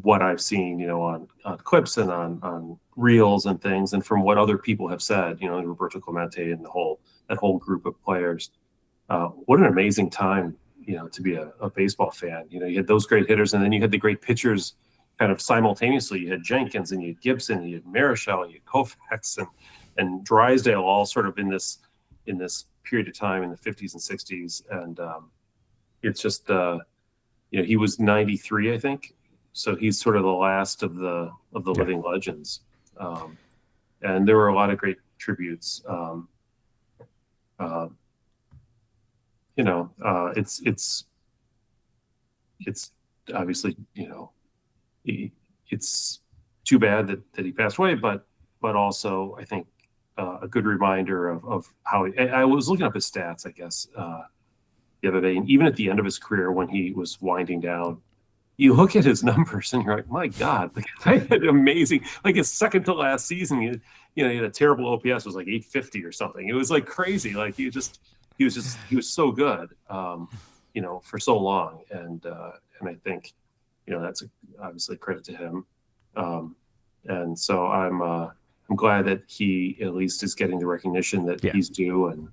what I've seen, on clips and on reels and things, and from what other people have said, Roberto Clemente and that whole group of players. What an amazing time, to be a baseball fan. You had those great hitters, and then you had the great pitchers kind of simultaneously. You had Jenkins and you had Gibson, and you had Marichal, and you had Koufax and Drysdale, all sort of in this period of time in the 50s and 60s. And it's just he was 93, I think, so he's sort of the last of the living legends, and there were a lot of great tributes. It's obviously, it's too bad that he passed away, but also I think a good reminder of how I was looking up his stats, I guess, the other day, and even at the end of his career when he was winding down, you look at his numbers and you're like, my God, the guy had amazing, like his second to last season, he had a terrible OPS, was like 850 or something. It was like crazy. Like he was so good, for so long. And I think, that's obviously credit to him. And so I'm glad that he at least is getting the recognition that he's due. And,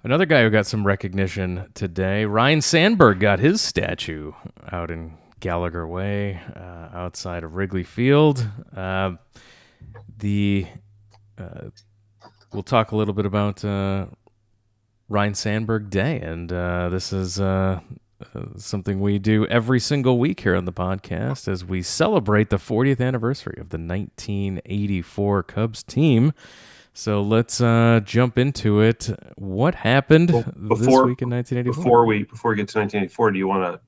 Another guy who got some recognition today, Ryne Sandberg, got his statue out in Gallagher Way, outside of Wrigley Field. We'll talk a little bit about Ryne Sandberg Day, and this is something we do every single week here on the podcast as we celebrate the 40th anniversary of the 1984 Cubs team. So let's jump into it. What happened this week in 1984? Before we get to 1984, do you want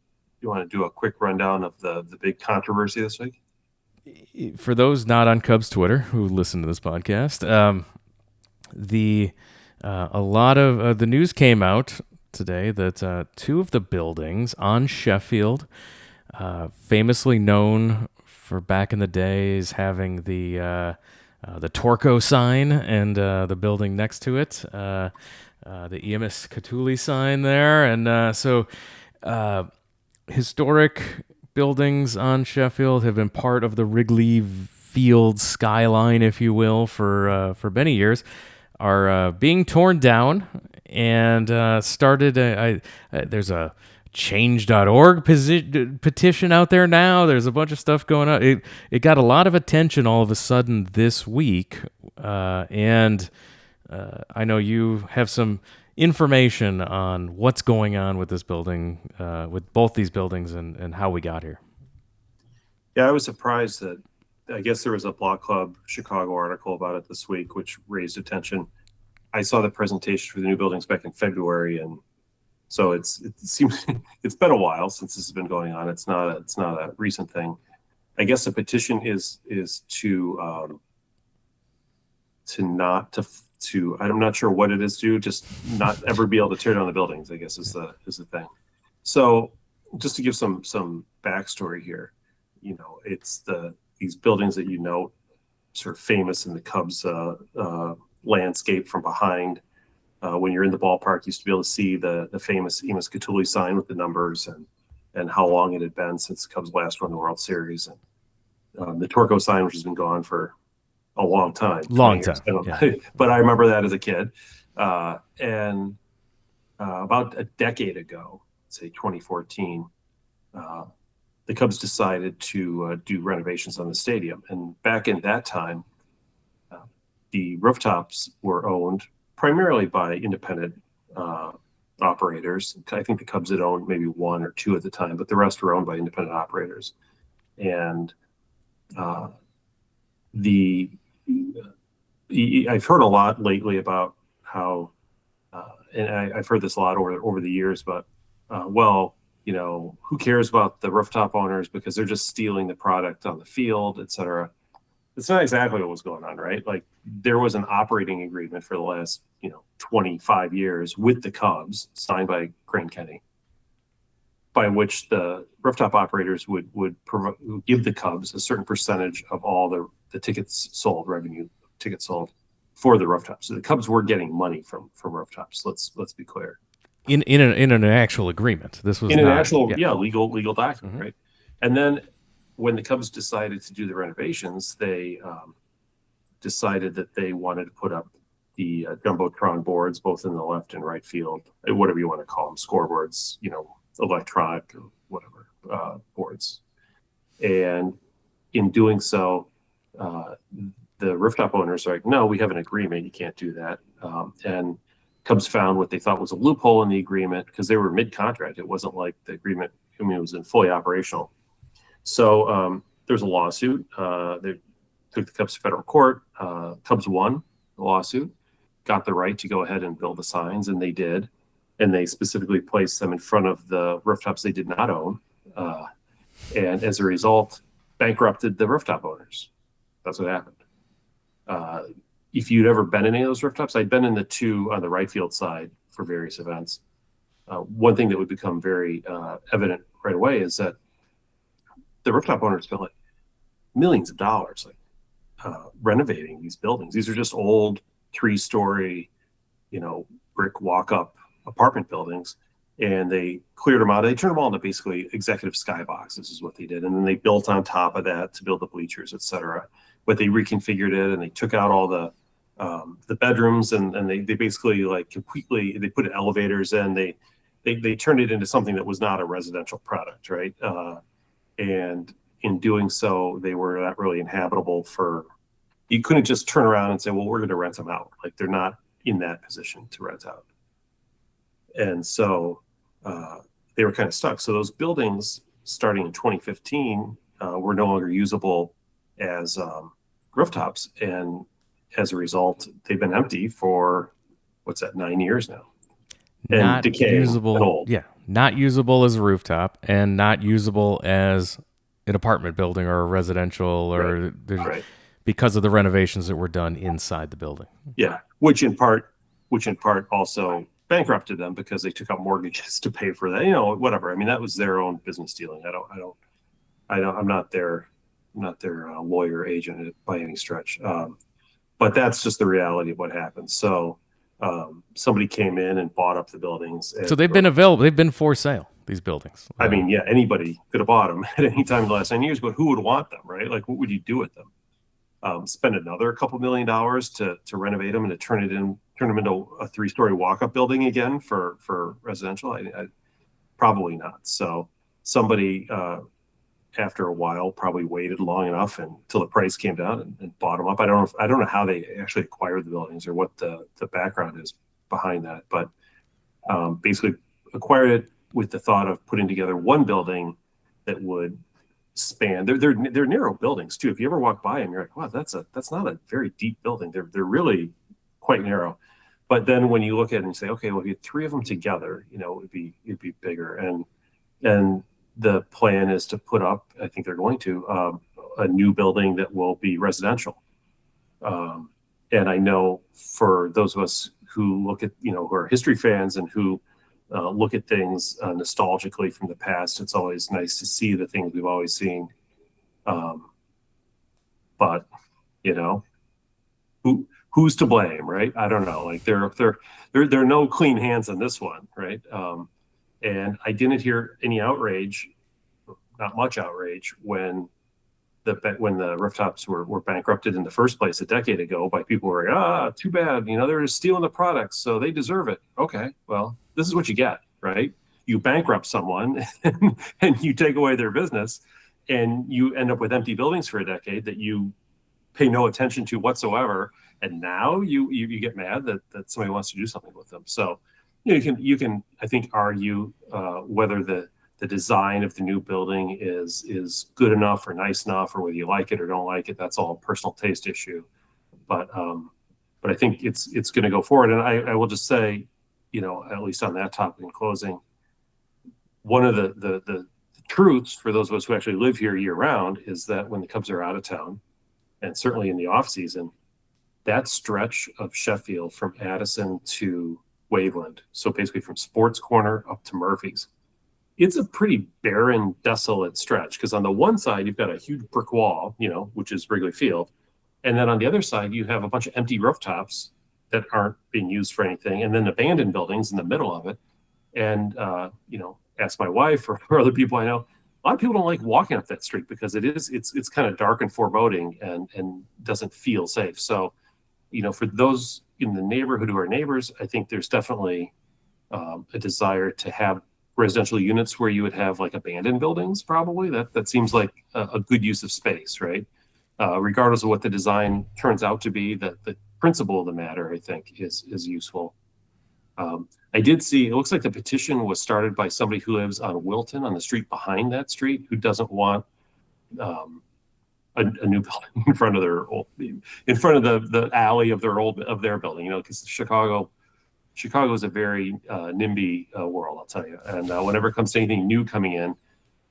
to do a quick rundown of the big controversy this week? For those not on Cubs Twitter who listen to this podcast, a lot of the news came out today that two of the buildings on Sheffield, famously known for back in the days having the Torco sign and the building next to it, the Eamus Catuli sign there. And so historic buildings on Sheffield have been part of the Wrigley Field skyline, if you will, for many years, are being torn down and started. There's a change.org petition out there now. There's a bunch of stuff going on. It got a lot of attention all of a sudden this week, and I know you have some information on what's going on with this building, with both these buildings, and how we got here. Yeah, I was surprised that I guess there was a Block Club Chicago article about it this week, which raised attention. I saw the presentation for the new buildings back in February, and so it seems it's been a while since this has been going on. It's not a recent thing. I guess the petition is to I'm not sure what it is to just not ever be able to tear down the buildings, I guess is the thing. So just to give some backstory here, it's these buildings that sort of famous in the Cubs landscape from behind. When you're in the ballpark, you used to be able to see the famous Eamus Catuli sign with the numbers and how long it had been since the Cubs last won the World Series, and the Torco sign, which has been gone for a long time. Yeah. But I remember that as a kid. And about a decade ago, say 2014, the Cubs decided to do renovations on the stadium. And back in that time, the rooftops were owned primarily by independent operators. I think the Cubs had owned maybe one or two at the time, but the rest were owned by independent operators. And I've heard a lot lately about how, and I've heard this a lot over the years, but who cares about the rooftop owners because they're just stealing the product on the field, et cetera. It's not exactly what was going on, right? Like there was an operating agreement for the last, 25 years with the Cubs signed by Crane Kenny, by which the rooftop operators would give the Cubs a certain percentage of all the tickets sold, revenue tickets sold for the rooftops. So the Cubs were getting money from rooftops. Let's be clear. In an actual agreement. This was in an not, actual legal document, right? And then when the Cubs decided to do the renovations, they decided that they wanted to put up the Jumbotron boards, both in the left and right field, whatever you want to call them, scoreboards, electronic or whatever boards. And in doing so, the rooftop owners are like, no, we have an agreement. You can't do that. And Cubs found what they thought was a loophole in the agreement because they were mid-contract. It wasn't like the agreement, it was in fully operational. So there's a lawsuit. They took the Cubs to federal court. Cubs won the lawsuit, got the right to go ahead and build the signs, and they did. And they specifically placed them in front of the rooftops they did not own. And as a result, bankrupted the rooftop owners. That's what happened. If you'd ever been in any of those rooftops, I'd been in the two on the right field side for various events. One thing that would become very evident right away is that the rooftop owners spent like millions of dollars renovating these buildings. These are just old 3-story, brick walk-up apartment buildings, and they cleared them out. They turned them all into basically executive skyboxes is what they did, and then they built on top of that to build the bleachers, etc. But they reconfigured it, and they took out all the bedrooms, and they basically completely, they put elevators in. They turned it into something that was not a residential product, right? And in doing so, they were not really inhabitable you couldn't just turn around and say, well, we're going to rent them out. Like, they're not in that position to rent out. And so they were kind of stuck. So those buildings, starting in 2015, were no longer usable as rooftops. And as a result, they've been empty for, 9 years now. And not decaying usable, and old. Yeah, not usable as a rooftop and not usable as an apartment building or a residential Right. because of the renovations that were done inside the building. Yeah, which in part also bankrupted them because they took out mortgages to pay for that. Whatever. I mean, that was their own business dealing. I'm not their lawyer agent by any stretch. But that's just the reality of what happened. So somebody came in and bought up the buildings. So they've been available. They've been for sale, these buildings. I mean, yeah, anybody could have bought them at any time in the last 9 years, but who would want them, right? Like, what would you do with them? Spend another couple $1 million to renovate them and to turn them into a 3-story walk-up building again for residential? I probably not. So somebody after a while probably waited long enough until the price came down and bought them up. I don't know how they actually acquired the buildings or what the background is behind that, but basically acquired it with the thought of putting together one building that would span. They're narrow buildings too. If you ever walk by them, you're like, wow, that's not a very deep building. They're really quite narrow. But then when you look at it and say, okay, well, if you had 3 of them together, it'd be bigger. And the plan is to put up, I think they're going to, a new building that will be residential. And I know for those of us who look at, who are history fans and who look at things nostalgically from the past, it's always nice to see the things we've always seen. But, who's to blame, right? I don't know. Like, there are no clean hands on this one, right? And I didn't hear any outrage, not much outrage, when the rooftops were bankrupted in the first place a decade ago by people who were too bad, they're just stealing the products, so they deserve it. Okay, well, this is what you get, right? You bankrupt someone and you take away their business, and you end up with empty buildings for a decade that you pay no attention to whatsoever, and now you get mad that somebody wants to do something with them. So you can I think argue whether the design of the new building is good enough or nice enough, or whether you like it or don't like it. That's all a personal taste issue. But I think it's going to go forward. And I will just say, at least on that topic in closing, one of the truths for those of us who actually live here year round is that when the Cubs are out of town, and certainly in the off season, that stretch of Sheffield from Addison to Waveland, so basically from Sports Corner up to Murphy's, it's a pretty barren, desolate stretch, because on the one side you've got a huge brick wall, which is Wrigley Field, and then on the other side you have a bunch of empty rooftops that aren't being used for anything, and then abandoned buildings in the middle of it. And ask my wife or other people I know, a lot of people don't like walking up that street because it's kind of dark and foreboding and doesn't feel safe. So for those in the neighborhood who are neighbors, I think there's definitely a desire to have residential units where you would have like abandoned buildings. Probably that seems like a good use of space, right? Regardless of what the design turns out to be, the principle of the matter, I think, is useful. I did see, it looks like the petition was started by somebody who lives on Wilton, on the street behind that street, who doesn't want a new building in front of the alley of their building, because Chicago is a very NIMBY world, I'll tell you. And whenever it comes to anything new coming in,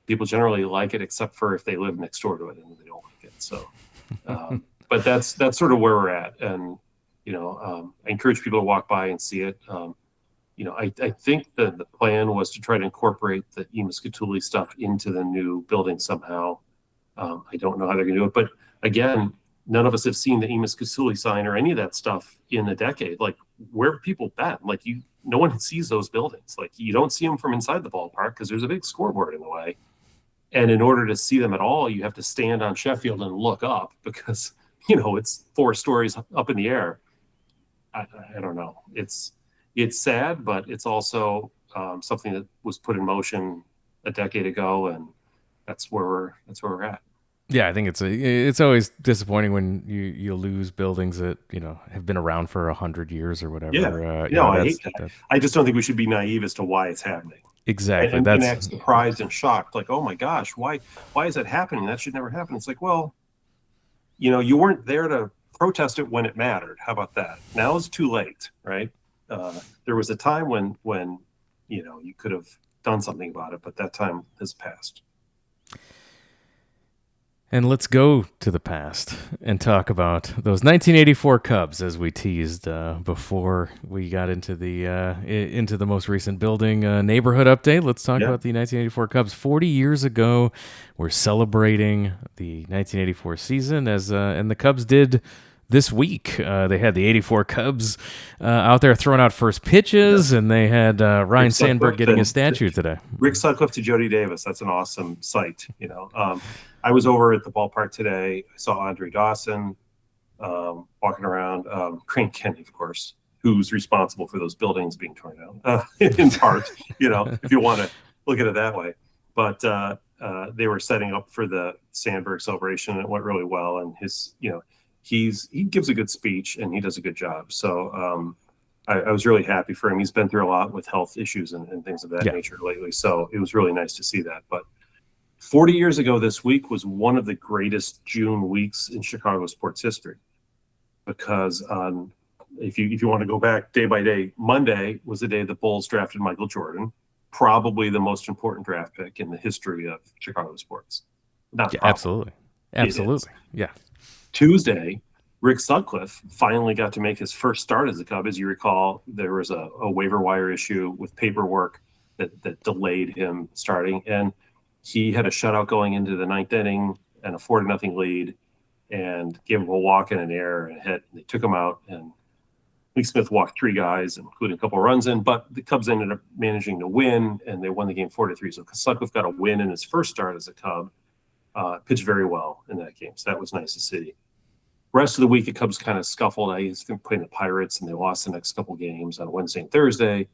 people generally like it, except for if they live next door to it and they don't like it. So, but that's sort of where we're at. And, I encourage people to walk by and see it. I think the plan was to try to incorporate the Emuscatuli stuff into the new building somehow. I don't know how they're going to do it, but again, none of us have seen the Emuscatuli sign or any of that stuff in a decade. Like, where have people been? Like, no one sees those buildings. Like, you don't see them from inside the ballpark because there's a big scoreboard in the way. And in order to see them at all, you have to stand on Sheffield and look up because, it's 4 stories up in the air. I don't know. It's sad, but it's also something that was put in motion a decade ago, and that's where we're at. Yeah, I think it's always disappointing when you lose buildings that have been around for 100 years or whatever. Yeah, I hate that. I just don't think we should be naive as to why it's happening. Exactly. And act surprised and shocked, like, oh my gosh, why is that happening? That should never happen. It's like, well, you weren't there to protest it when it mattered. How about that? Now it's too late, right? There was a time when you could have done something about it, but that time has passed. And let's go to the past and talk about those 1984 Cubs, as we teased before we got into the most recent building neighborhood update. Let's talk about the 1984 Cubs. 40 years ago, we're celebrating the 1984 season, and the Cubs did this week. They had the 84 Cubs out there throwing out first pitches, and they had Ryne Sandberg getting a statue today. Rick Sutcliffe to Jody Davis. That's an awesome sight. I was over at the ballpark today. I saw Andre Dawson walking around. Crane Kenny, of course, who's responsible for those buildings being torn down, in part, if you want to look at it that way. But they were setting up for the Sandberg celebration, and it went really well. And he gives a good speech, and he does a good job. So I was really happy for him. He's been through a lot with health issues and things of that nature lately. So it was really nice to see that. But 40 years ago this week was one of the greatest June weeks in Chicago sports history, because if you want to go back day by day, Monday was the day the Bulls drafted Michael Jordan, probably the most important draft pick in the history of Chicago sports. Absolutely. Yeah. Tuesday, Rick Sutcliffe finally got to make his first start as a Cub. As you recall, there was a waiver wire issue with paperwork that delayed him starting, and he had a shutout going into the 9th inning and a 4-0 lead, and gave him a walk and an error and a hit. And they took him out, and Lee Smith walked 3 guys, including a couple of runs in. But the Cubs ended up managing to win, and they won the game 4-3. So Sutcliffe got a win in his first start as a Cub. Pitched very well in that game, so that was nice to see. Rest of the week, the Cubs kind of scuffled. He's been playing the Pirates, and they lost the next couple games on Wednesday and Thursday.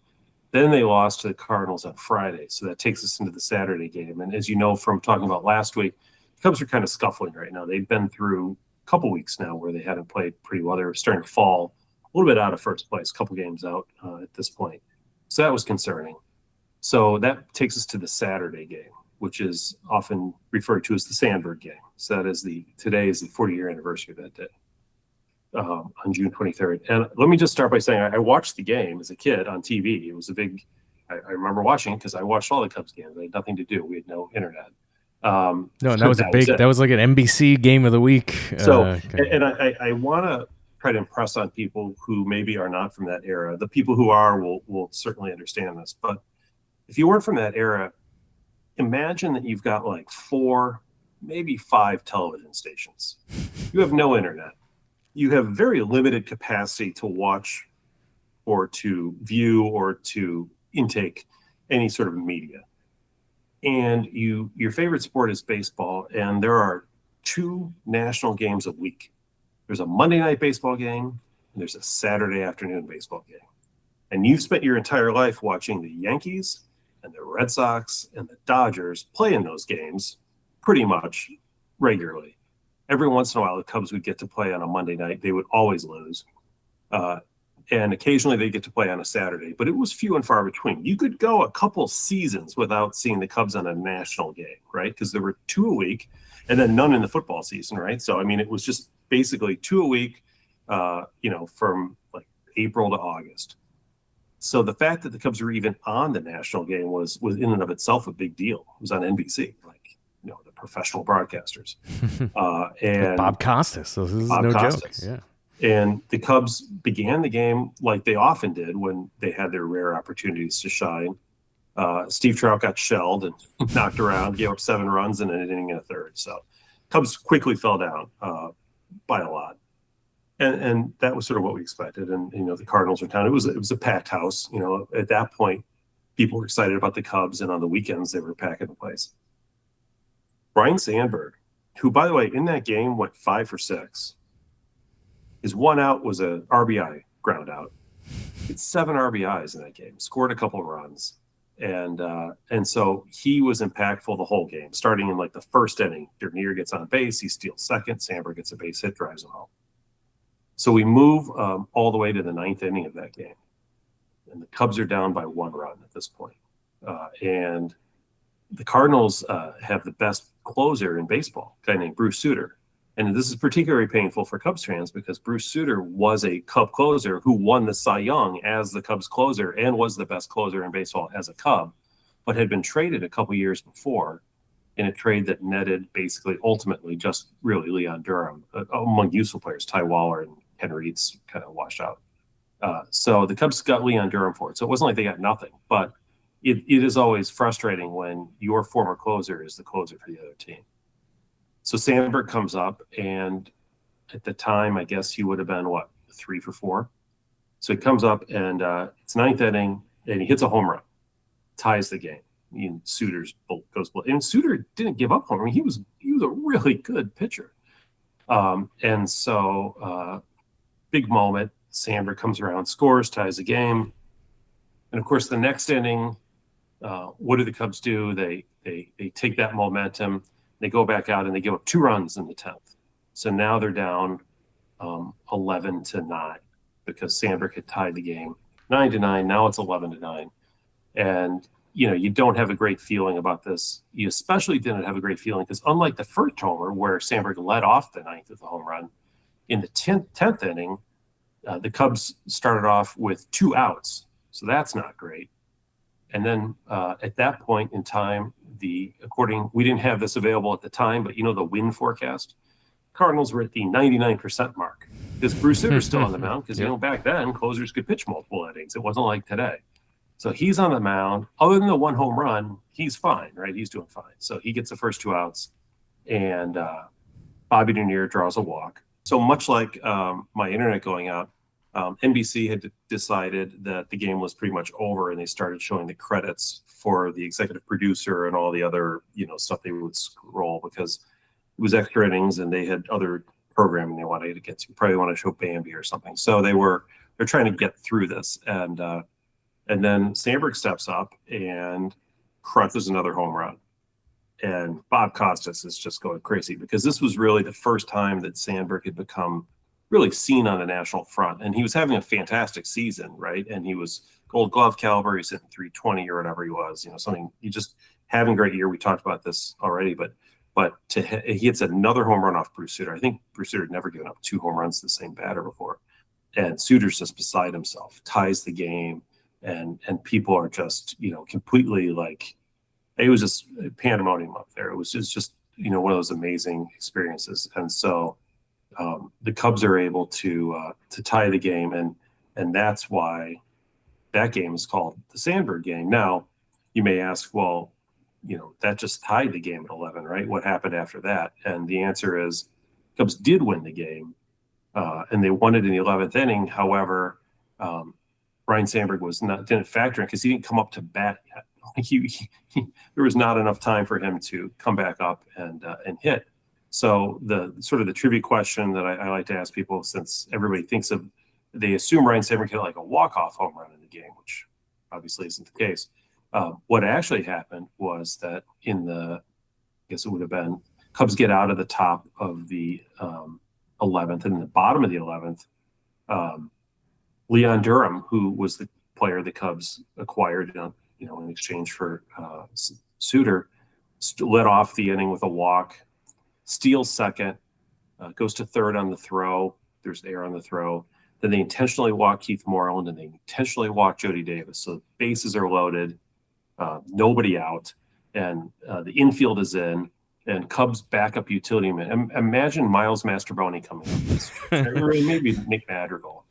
Then they lost to the Cardinals on Friday. So that takes us into the Saturday game. And as you know from talking about last week, the Cubs are kind of scuffling right now. They've been through a couple weeks now where they hadn't played pretty well. They were starting to fall a little bit out of first place, a couple games out at this point. So that was concerning. So that takes us to the Saturday game, which is often referred to as the Sandberg game. So that is today is the 40-year anniversary of that day. On June 23rd. And let me just start by saying I watched the game as a kid on TV. It was I remember watching it because I watched all the Cubs games. I had nothing to do. We had no internet. That was like an NBC game of the week. And I want to try to impress on people who maybe are not from that era. The people who are will certainly understand this. But if you weren't from that era, imagine that you've got like 4, maybe 5 television stations. You have no internet. You have very limited capacity to watch or to view or to intake any sort of media. And your favorite sport is baseball, and there are 2 national games a week. There's a Monday night baseball game, and there's a Saturday afternoon baseball game. And you've spent your entire life watching the Yankees and the Red Sox and the Dodgers play in those games pretty much regularly. Every once in a while, the Cubs would get to play on a Monday night. They would always lose. and occasionally they get to play on a Saturday, but it was few and far between. You could go a couple seasons without seeing the Cubs on a national game, right? Because there were 2 a week, and then none in the football season, right? So I mean, it was just basically 2 a week, from like April to August. So the fact that the Cubs were even on the national game was in and of itself a big deal. It was on NBC, the professional broadcasters, and Bob Costas. So this is Bob no Costas. joke. Yeah. And the Cubs began the game like they often did when they had their rare opportunities to shine. Steve Trout got shelled and knocked around, gave up 7 runs in an inning and a third. So Cubs quickly fell down by a lot. And that was sort of what we expected. And, the Cardinals were down. It was a packed house. At that point, people were excited about the Cubs. And on the weekends, they were packing the place. Ryne Sandberg, who, by the way, in that game went 5 for 6. His 1 out was a RBI ground out. It's 7 RBIs in that game. Scored a couple of runs, and so he was impactful the whole game. Starting in like the first inning, Dernier gets on base, he steals second. Sandberg gets a base hit, drives him home. So we move all the way to the 9th inning of that game, and the Cubs are down by 1 run at this point. And the Cardinals have the best closer in baseball, a guy named Bruce Sutter. And this is particularly painful for Cubs fans because Bruce Sutter was a Cub closer who won the Cy Young as the Cubs closer and was the best closer in baseball as a Cub, but had been traded a couple years before in a trade that netted basically ultimately just really Leon Durham among useful players. Ty Waller and Ken Reitz kind of washed out. So the Cubs got Leon Durham for it. So it wasn't like they got nothing, but it is always frustrating when your former closer is the closer for the other team. So Sandberg comes up, and at the time, I guess he would have been, 3 for 4? So he comes up, and it's 9th inning, and he hits a home run, ties the game. And Sutter's goes, and Sutter didn't give up home run. He was a really good pitcher. And so big moment, Sandberg comes around, scores, ties the game. And of course, the next inning, what do the Cubs do? They take that momentum. They go back out and they give up 2 runs in the 10th. So now they're down 11-9 because Sandberg had tied the game 9-9. Now it's 11-9. And, you don't have a great feeling about this. You especially didn't have a great feeling because unlike the first homer where Sandberg led off the 9th with a home run, in the 10th inning, the Cubs started off with 2 outs. So that's not great. And then at that point in time, we didn't have this available at the time, but the wind forecast, Cardinals were at the 99% mark because Bruce Sutter's still on the mound because, back then closers could pitch multiple innings. It wasn't like today. So he's on the mound. Other than the 1 home run, he's fine, right? He's doing fine. So he gets the first 2 outs, and Bobby Dernier draws a walk. So much like my internet going out, NBC had decided that the game was pretty much over, and they started showing the credits for the executive producer and all the other, stuff they would scroll because it was extra innings and they had other programming they wanted to get to. Probably want to show Bambi or something. So they're trying to get through this, and then Sandberg steps up and crunches another home run, and Bob Costas is just going crazy because this was really the first time that Sandberg had become really seen on the national front. And he was having a fantastic season, right? And he was Gold Glove caliber. He's hitting 320 or whatever he was, he just having a great year. We talked about this already, but he hits another home run off Bruce Sutter. I think Bruce Sutter had never given up 2 home runs to the same batter before. And Sutter's just beside himself, ties the game. And people are just, completely it was just pandemonium up there. It was just one of those amazing experiences. And so, the Cubs are able to tie the game, and that's why that game is called the Sandberg game. Now, you may ask, well, that just tied the game at 11, right? What happened after that? And the answer is, Cubs did win the game, and they won it in the 11th inning. However, Ryne Sandberg didn't factor in because he didn't come up to bat yet. There was not enough time for him to come back up and hit. So the sort of the trivia question that I like to ask people, since everybody they assume Ryne Sandberg hit like a walk-off home run in the game, which obviously isn't the case. What actually happened was that I guess it would have been, Cubs get out of the top of the 11th, and in the bottom of the 11th, Leon Durham, who was the player the Cubs acquired, in exchange for Suter, led off the inning with a walk, steals second, goes to third on the throw. There's air on the throw. Then they intentionally walk Keith Moreland, and they intentionally walk Jody Davis. So bases are loaded, nobody out, and the infield is in, and Cubs backup utility man. Imagine Miles Mastrobuoni coming up, or maybe Nick Madrigal.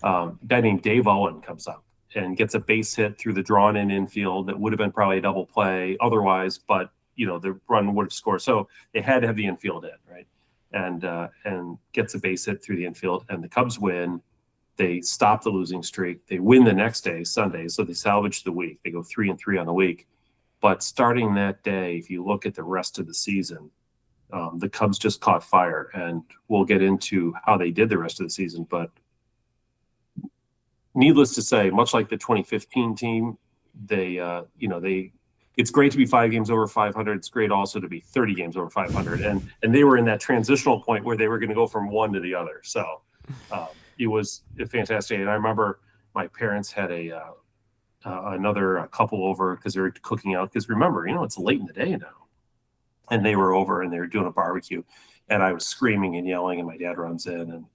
A guy named Dave Owen comes up and gets a base hit through the drawn-in infield that would have been probably a double play otherwise, but the run would have scored. So they had to have the infield in, right? And gets a base hit through the infield, and the Cubs win. They stop the losing streak. They win the next day, Sunday, so they salvage the week. They go 3-3 on the week. But starting that day, if you look at the rest of the season, the Cubs just caught fire, and we'll get into how they did the rest of the season. But needless to say, much like the 2015 team, it's great to be 5 games over 500. It's great also to be 30 games over 500. And they were in that transitional point where they were going to go from one to the other. So it was fantastic. And I remember my parents had another couple over because they were cooking out. Because remember, it's late in the day now. And they were over and they were doing a barbecue. And I was screaming and yelling, and my dad runs in and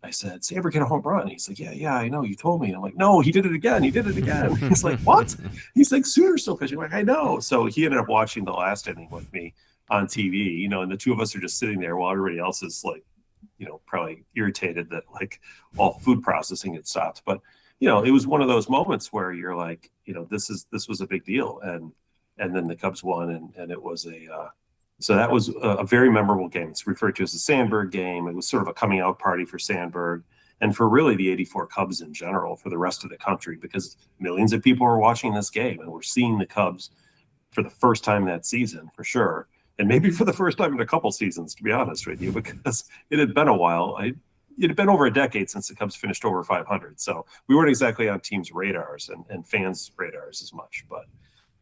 I said, Sandberg hit a home run. He's like, yeah, I know. You told me. And I'm like, no, he did it again. He's like, what? He's like, Suter's still pitching. I'm like, I know. So he ended up watching the last inning with me on TV, and the two of us are just sitting there while everybody else is like, probably irritated that like all food processing had stopped. But, it was one of those moments where you're like, this was a big deal. And then the Cubs won, and it was so that was a very memorable game. It's referred to as the Sandberg game. It was sort of a coming out party for Sandberg and for really the 84 Cubs in general, for the rest of the country, because millions of people were watching this game and were seeing the Cubs for the first time that season, for sure. And maybe for the first time in a couple seasons, to be honest with you, because it had been a while. It had been over a decade since the Cubs finished over 500. So we weren't exactly on teams' radars and fans' radars as much, but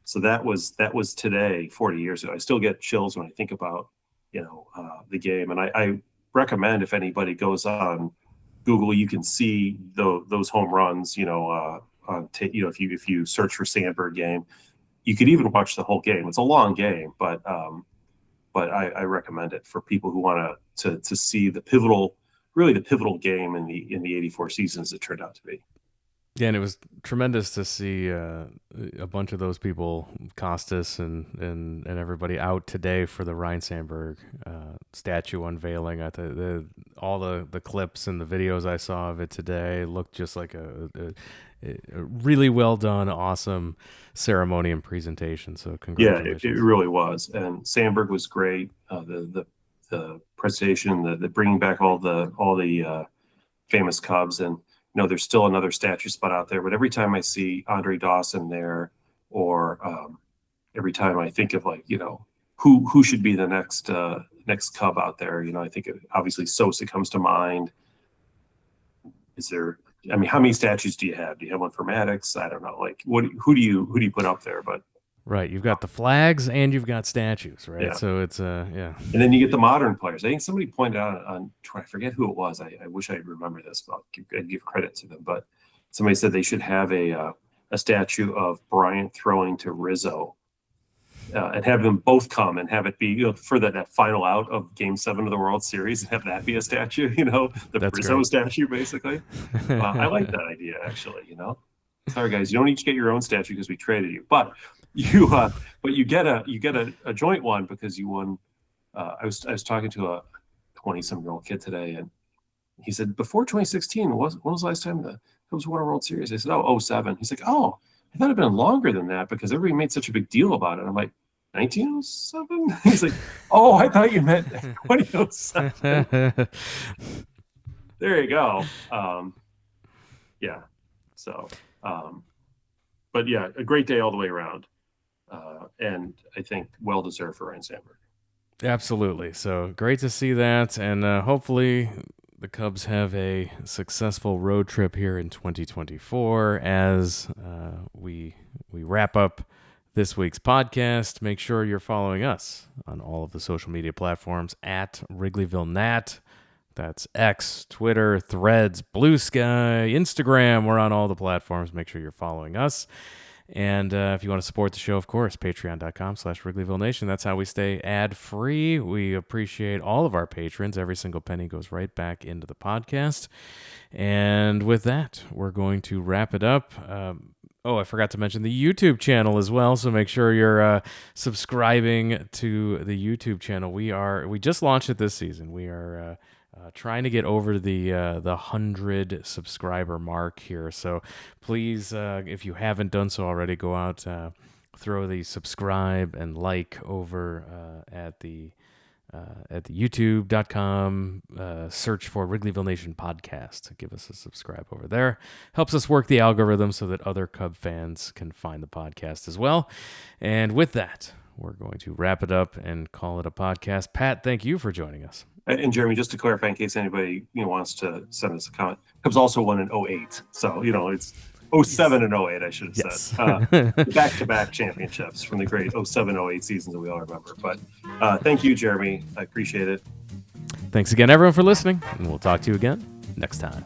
so that was today, 40 years ago. I still get chills when I think about, the game. And I recommend, if anybody goes on Google, you can see those home runs, if you search for Sandberg game, you could even watch the whole game. It's a long game, but I recommend it for people who want to see the pivotal game in the 84 season as it turned out to be. Yeah, and it was tremendous to see a bunch of those people, Costas and everybody, out today for the Ryne Sandberg statue unveiling. I thought all the clips and the videos I saw of it today looked just like a really well done, awesome ceremony and presentation. So congratulations. Yeah, it really was. And Sandberg was great. The presentation, the bringing back all the famous Cubs, and there's still another statue spot out there, but every time I see Andre Dawson there, or every time I think of who should be the next Cub out there, I think obviously Sosa comes to mind. How many statues do you have? Do you have one for Maddox? I don't know. Like, who do you put up there? But right, you've got the flags and you've got statues, right? Yeah. So it's yeah. And then you get the modern players. I think somebody pointed out on Twitter, I forget who it was. I wish I'd remember this, but I'd give credit to them. But somebody said they should have a statue of Bryant throwing to Rizzo, and have them both come and have it be for that final out of Game 7 of the World Series, and have that be a statue. That's Rizzo great. Statue, basically. I like that idea, actually. Sorry guys, you don't each get your own statue because we traded you, but you get a joint one because you won. I was talking to a 20-some-year-old kid today, and he said, before 2016, when was the last time the Cubs won a World Series? I said, 07. He's like, oh, I thought it'd been longer than that because everybody made such a big deal about it. I'm like, 1907? He's like, oh, I thought you meant 2007. There you go. Yeah. So, but yeah, a great day all the way around. And I think well-deserved for Ryne Sandberg. Absolutely. So great to see that. And hopefully the Cubs have a successful road trip here in 2024 as we wrap up this week's podcast. Make sure you're following us on all of the social media platforms at Wrigleyville Nat. That's X, Twitter, Threads, Blue Sky, Instagram. We're on all the platforms. Make sure you're following us. And if you want to support the show, of course, patreon.com/Wrigleyville Nation. That's how we stay ad-free. We appreciate all of our patrons. Every single penny goes right back into the podcast. And with that, we're going to wrap it up. I forgot to mention the YouTube channel as well, so make sure you're subscribing to the YouTube channel. We just launched it this season. We are trying to get over the 100 subscriber mark here. So please, if you haven't done so already, go out, throw the subscribe and like over at the youtube.com, search for Wrigleyville Nation Podcast. Give us a subscribe over there. Helps us work the algorithm so that other Cub fans can find the podcast as well. And with that, we're going to wrap it up and call it a podcast. Pat, thank you for joining us. And Jeremy, just to clarify, in case anybody wants to send us a comment, Cubs also won in 08. So, it's 07 and 08, I should have said. Back-to-back championships from the great 07-08 seasons that we all remember. But thank you, Jeremy. I appreciate it. Thanks again, everyone, for listening, and we'll talk to you again next time.